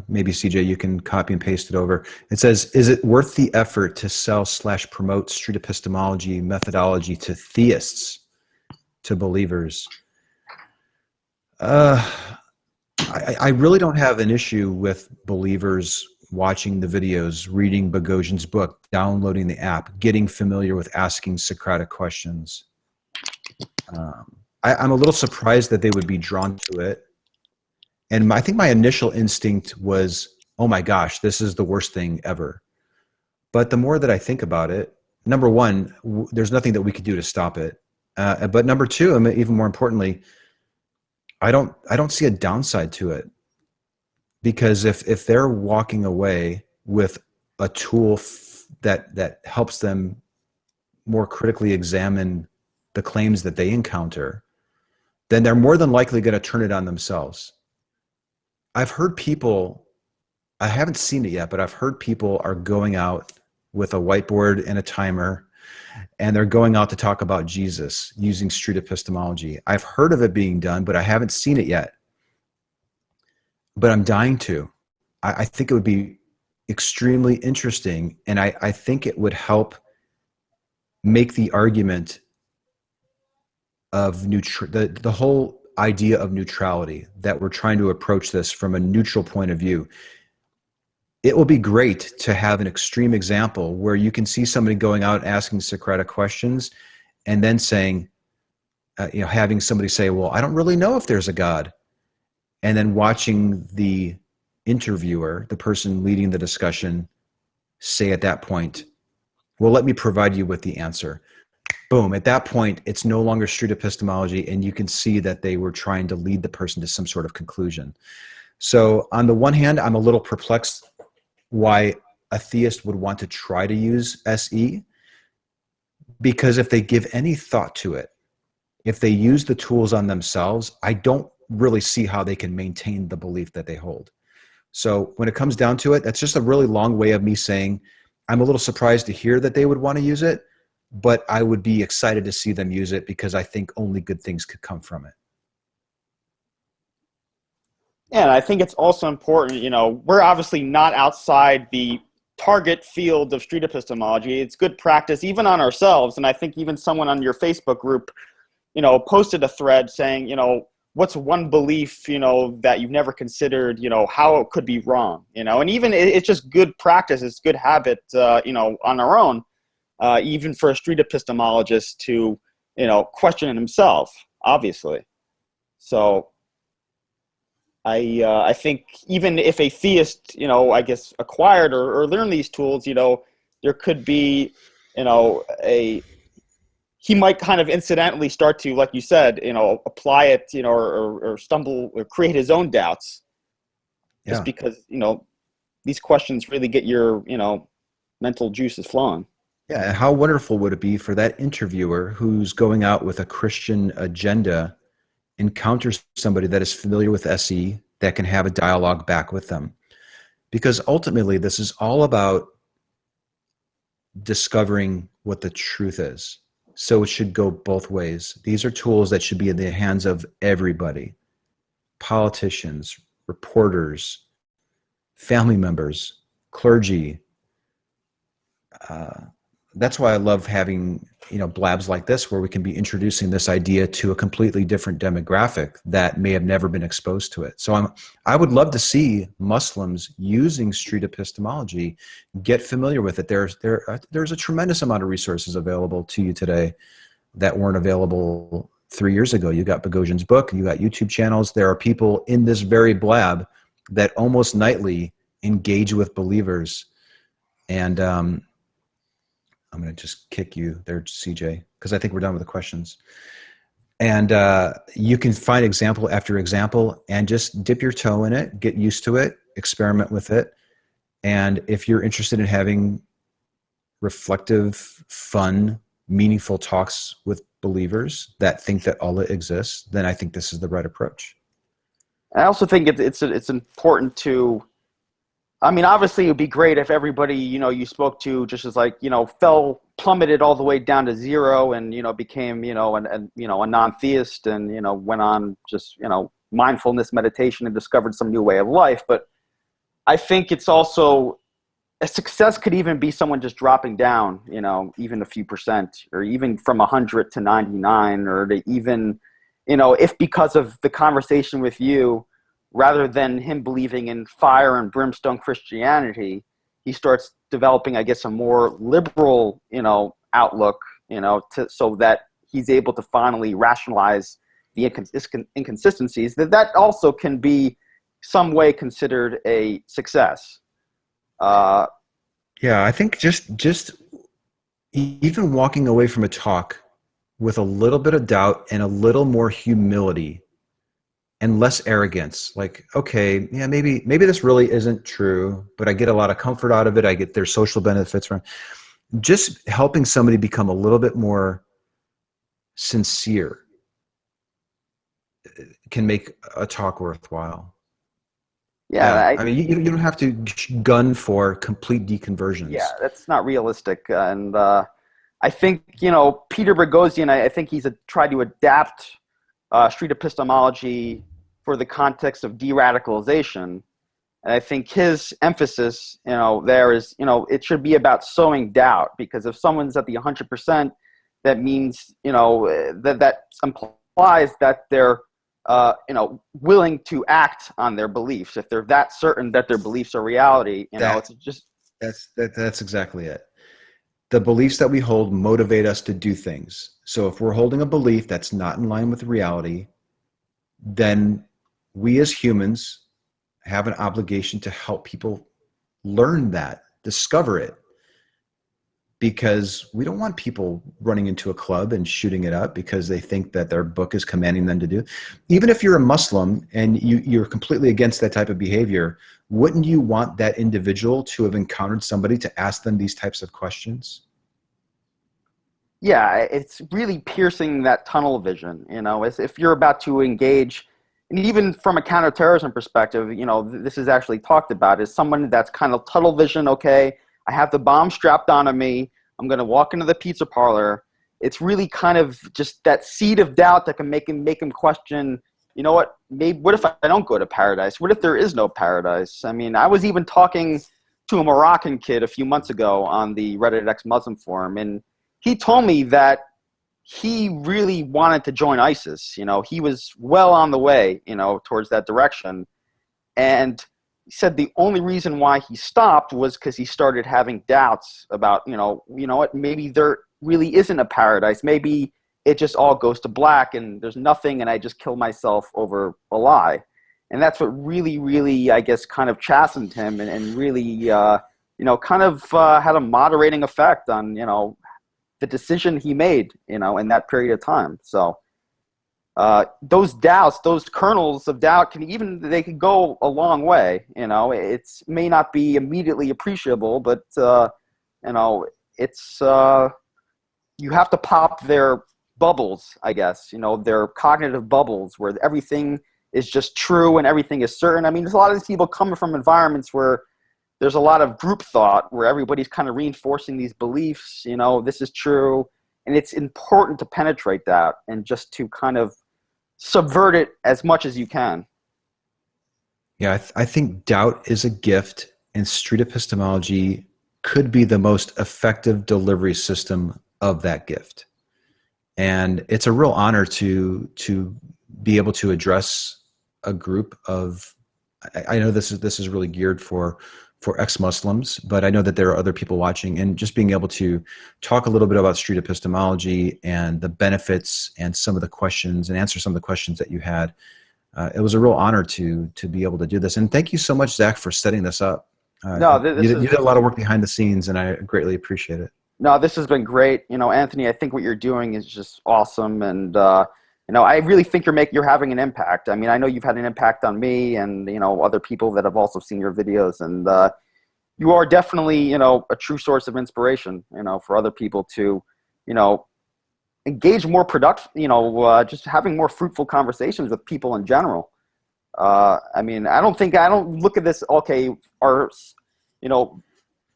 Maybe CJ, you can copy and paste it over. It says, is it worth the effort to sell/promote street epistemology methodology to theists, to believers? I really don't have an issue with believers watching the videos, reading Boghossian's book, downloading the app, getting familiar with asking Socratic questions. I'm a little surprised that they would be drawn to it. And I think my initial instinct was, oh my gosh, this is the worst thing ever. But the more that I think about it, number one, there's nothing that we could do to stop it. But number two, and even more importantly, I don't see a downside to it. Because if they're walking away with a tool that helps them more critically examine the claims that they encounter, then they're more than likely going to turn it on themselves. I've heard people, I haven't seen it yet, but I've heard people are going out with a whiteboard and a timer, and they're going out to talk about Jesus using street epistemology. I've heard of it being done, but I haven't seen it yet. but I'm dying to. I think it would be extremely interesting, and I think it would help make the argument of the whole idea of neutrality, that we're trying to approach this from a neutral point of view. It will be great to have an extreme example where you can see somebody going out asking Socratic questions and then saying, having somebody say, well, I don't really know if there's a God. And then watching the interviewer, the person leading the discussion, say at that point, well, let me provide you with the answer. Boom. At that point, it's no longer street epistemology, and you can see that they were trying to lead the person to some sort of conclusion. So on the one hand, I'm a little perplexed why a theist would want to try to use SE, because if they give any thought to it, if they use the tools on themselves, I don't really see how they can maintain the belief that they hold. So when it comes down to it, that's just a really long way of me saying I'm a little surprised to hear that they would want to use it, but I would be excited to see them use it because I think only good things could come from it. Yeah, and I think it's also important, we're obviously not outside the target field of street epistemology. It's good practice even on ourselves. And I think even someone on your Facebook group, posted a thread saying, what's one belief, that you've never considered, how it could be wrong, and even it's just good practice. It's good habit, on our own, even for a street epistemologist to, question himself, obviously. So I think even if a theist, I guess acquired or learned these tools, there could be, he might kind of incidentally start to, like you said, apply it, or stumble or create his own doubts, just because, these questions really get your, mental juices flowing. Yeah, and how wonderful would it be for that interviewer who's going out with a Christian agenda encounters somebody that is familiar with SE that can have a dialogue back with them? Because ultimately, this is all about discovering what the truth is. So it should go both ways. These are tools that should be in the hands of everybody: politicians, reporters, family members, clergy. That's why I love having, blabs like this, where we can be introducing this idea to a completely different demographic that may have never been exposed to it. So I would love to see Muslims using street epistemology get familiar with it. There's a tremendous amount of resources available to you today that weren't available 3 years ago. You got Boghossian's book, you got YouTube channels. There are people in this very blab that almost nightly engage with believers. And I'm going to just kick you there, CJ, because I think we're done with the questions. And you can find example after example and just dip your toe in it, get used to it, experiment with it. And if you're interested in having reflective, fun, meaningful talks with believers that think that Allah exists, then I think this is the right approach. I also think it's important to, obviously it would be great if everybody, you spoke to just as plummeted all the way down to zero and, became, a non-theist and, went on just, mindfulness meditation and discovered some new way of life. But I think it's also, a success could even be someone just dropping down, even a few percent, or even from 100 to 99, or to even, if because of the conversation with you, rather than him believing in fire and brimstone Christianity, he starts developing, I guess, a more liberal, outlook, so that he's able to finally rationalize the inconsistencies. That also can be some way considered a success. Yeah, I think just even walking away from a talk with a little bit of doubt and a little more humility and less arrogance, like, okay, yeah, maybe this really isn't true, but I get a lot of comfort out of it. I get their social benefits from just helping somebody become a little bit more sincere can make a talk worthwhile. Yeah, you don't have to gun for complete deconversions. Yeah, that's not realistic. And I think, Peter Boghossian, I think he's tried to adapt street epistemology for the context of de-radicalization. And I think his emphasis, there is, it should be about sowing doubt, because if someone's at the 100%, that means, that implies that they're, willing to act on their beliefs. If they're that certain that their beliefs are reality, it's just. That's exactly it. The beliefs that we hold motivate us to do things. So if we're holding a belief that's not in line with reality, then we as humans have an obligation to help people learn that, discover it, because we don't want people running into a club and shooting it up because they think that their book is commanding them to do. Even if you're a Muslim and you're completely against that type of behavior, wouldn't you want that individual to have encountered somebody to ask them these types of questions? Yeah, it's really piercing that tunnel vision, as if you're about to engage. And even from a counterterrorism perspective, this is actually talked about as someone that's kind of tunnel vision. Okay, I have the bomb strapped onto me. I'm going to walk into the pizza parlor. It's really kind of just that seed of doubt that can make him question, what, maybe, what if I don't go to paradise? What if there is no paradise? I mean, I was even talking to a Moroccan kid a few months ago on the Reddit ex-Muslim forum, and he told me that he really wanted to join ISIS. He was well on the way, towards that direction. And he said the only reason why he stopped was because he started having doubts about, what, maybe there really isn't a paradise. Maybe it just all goes to black and there's nothing and I just kill myself over a lie. And that's what really, really, I guess, kind of chastened him and really, kind of had a moderating effect on, the decision he made, in that period of time. So those doubts, those kernels of doubt they can go a long way. It may not be immediately appreciable, but it's you have to pop their bubbles, I guess. Their cognitive bubbles where everything is just true and everything is certain. I mean, there's a lot of these people coming from environments where there's a lot of group thought where everybody's kind of reinforcing these beliefs, this is true. And it's important to penetrate that and just to kind of subvert it as much as you can. Yeah, I think doubt is a gift, and street epistemology could be the most effective delivery system of that gift. And it's a real honor to be able to address a group of, I know this is really geared for ex-Muslims, but I know that there are other people watching, and just being able to talk a little bit about street epistemology and the benefits and some of the questions and answer some of the questions that you had. It was a real honor to be able to do this. And thank you so much, Zach, for setting this up. You did a lot of work behind the scenes, and I greatly appreciate it. No, this has been great. Anthony, I think what you're doing is just awesome. And, I really think you're having an impact. I mean, I know you've had an impact on me and, other people that have also seen your videos. And you are definitely, a true source of inspiration, for other people to, engage more productive, just having more fruitful conversations with people in general. I mean, I don't look at this, okay, our,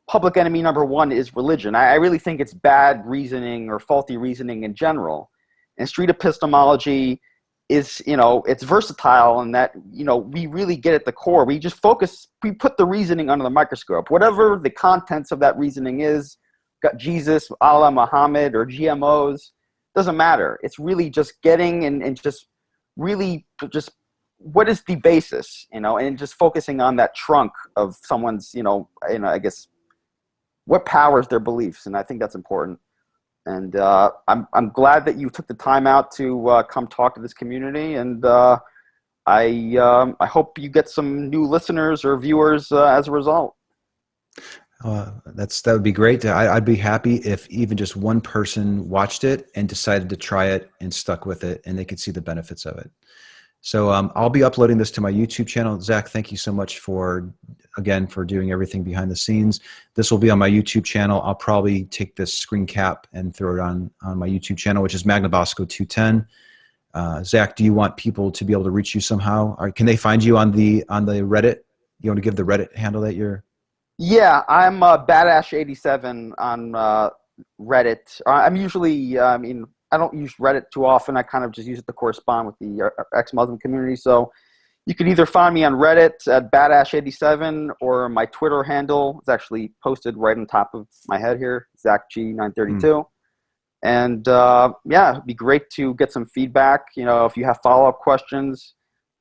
public enemy number one is religion. I really think it's bad reasoning or faulty reasoning in general. And street epistemology is, it's versatile in that, we really get at the core. We put the reasoning under the microscope. Whatever the contents of that reasoning is, got Jesus, Allah, Muhammed, or GMOs, doesn't matter. It's really just getting and just really just what is the basis, and just focusing on that trunk of someone's, I guess, what powers their beliefs. And I think that's important. And I'm glad that you took the time out to come talk to this community. And I hope you get some new listeners or viewers as a result. That would be great. I'd be happy if even just one person watched it and decided to try it and stuck with it, and they could see the benefits of it. So I'll be uploading this to my YouTube channel. Zach, thank you so much for doing everything behind the scenes. This will be on my YouTube channel. I'll probably take this screen cap and throw it on my YouTube channel, which is Magnabosco 210. Zach, do you want people to be able to reach you somehow? Or can they find you on the Reddit? You want to give the Reddit handle that you're? Yeah, I'm Badash87 on Reddit. I'm usually, I don't use Reddit too often. I kind of just use it to correspond with the ex-Muslim community. So You can either find me on Reddit at badash87 or my Twitter handle. It's actually posted right on top of my head here, ZachG932. And yeah, it'd be great to get some feedback. You know, if you have follow-up questions,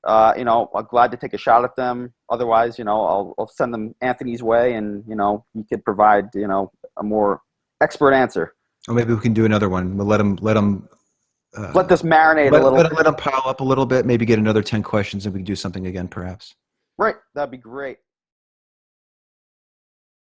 you know, I'm glad to take a shot at them. Otherwise, you know, I'll send them Anthony's way, and you know, he could provide, you know, a more expert answer. Or maybe we can do another one. We'll let them let this marinate a little. Let them pile up a little bit. Maybe get another 10 questions, and we can do something again, perhaps. Right, that'd be great.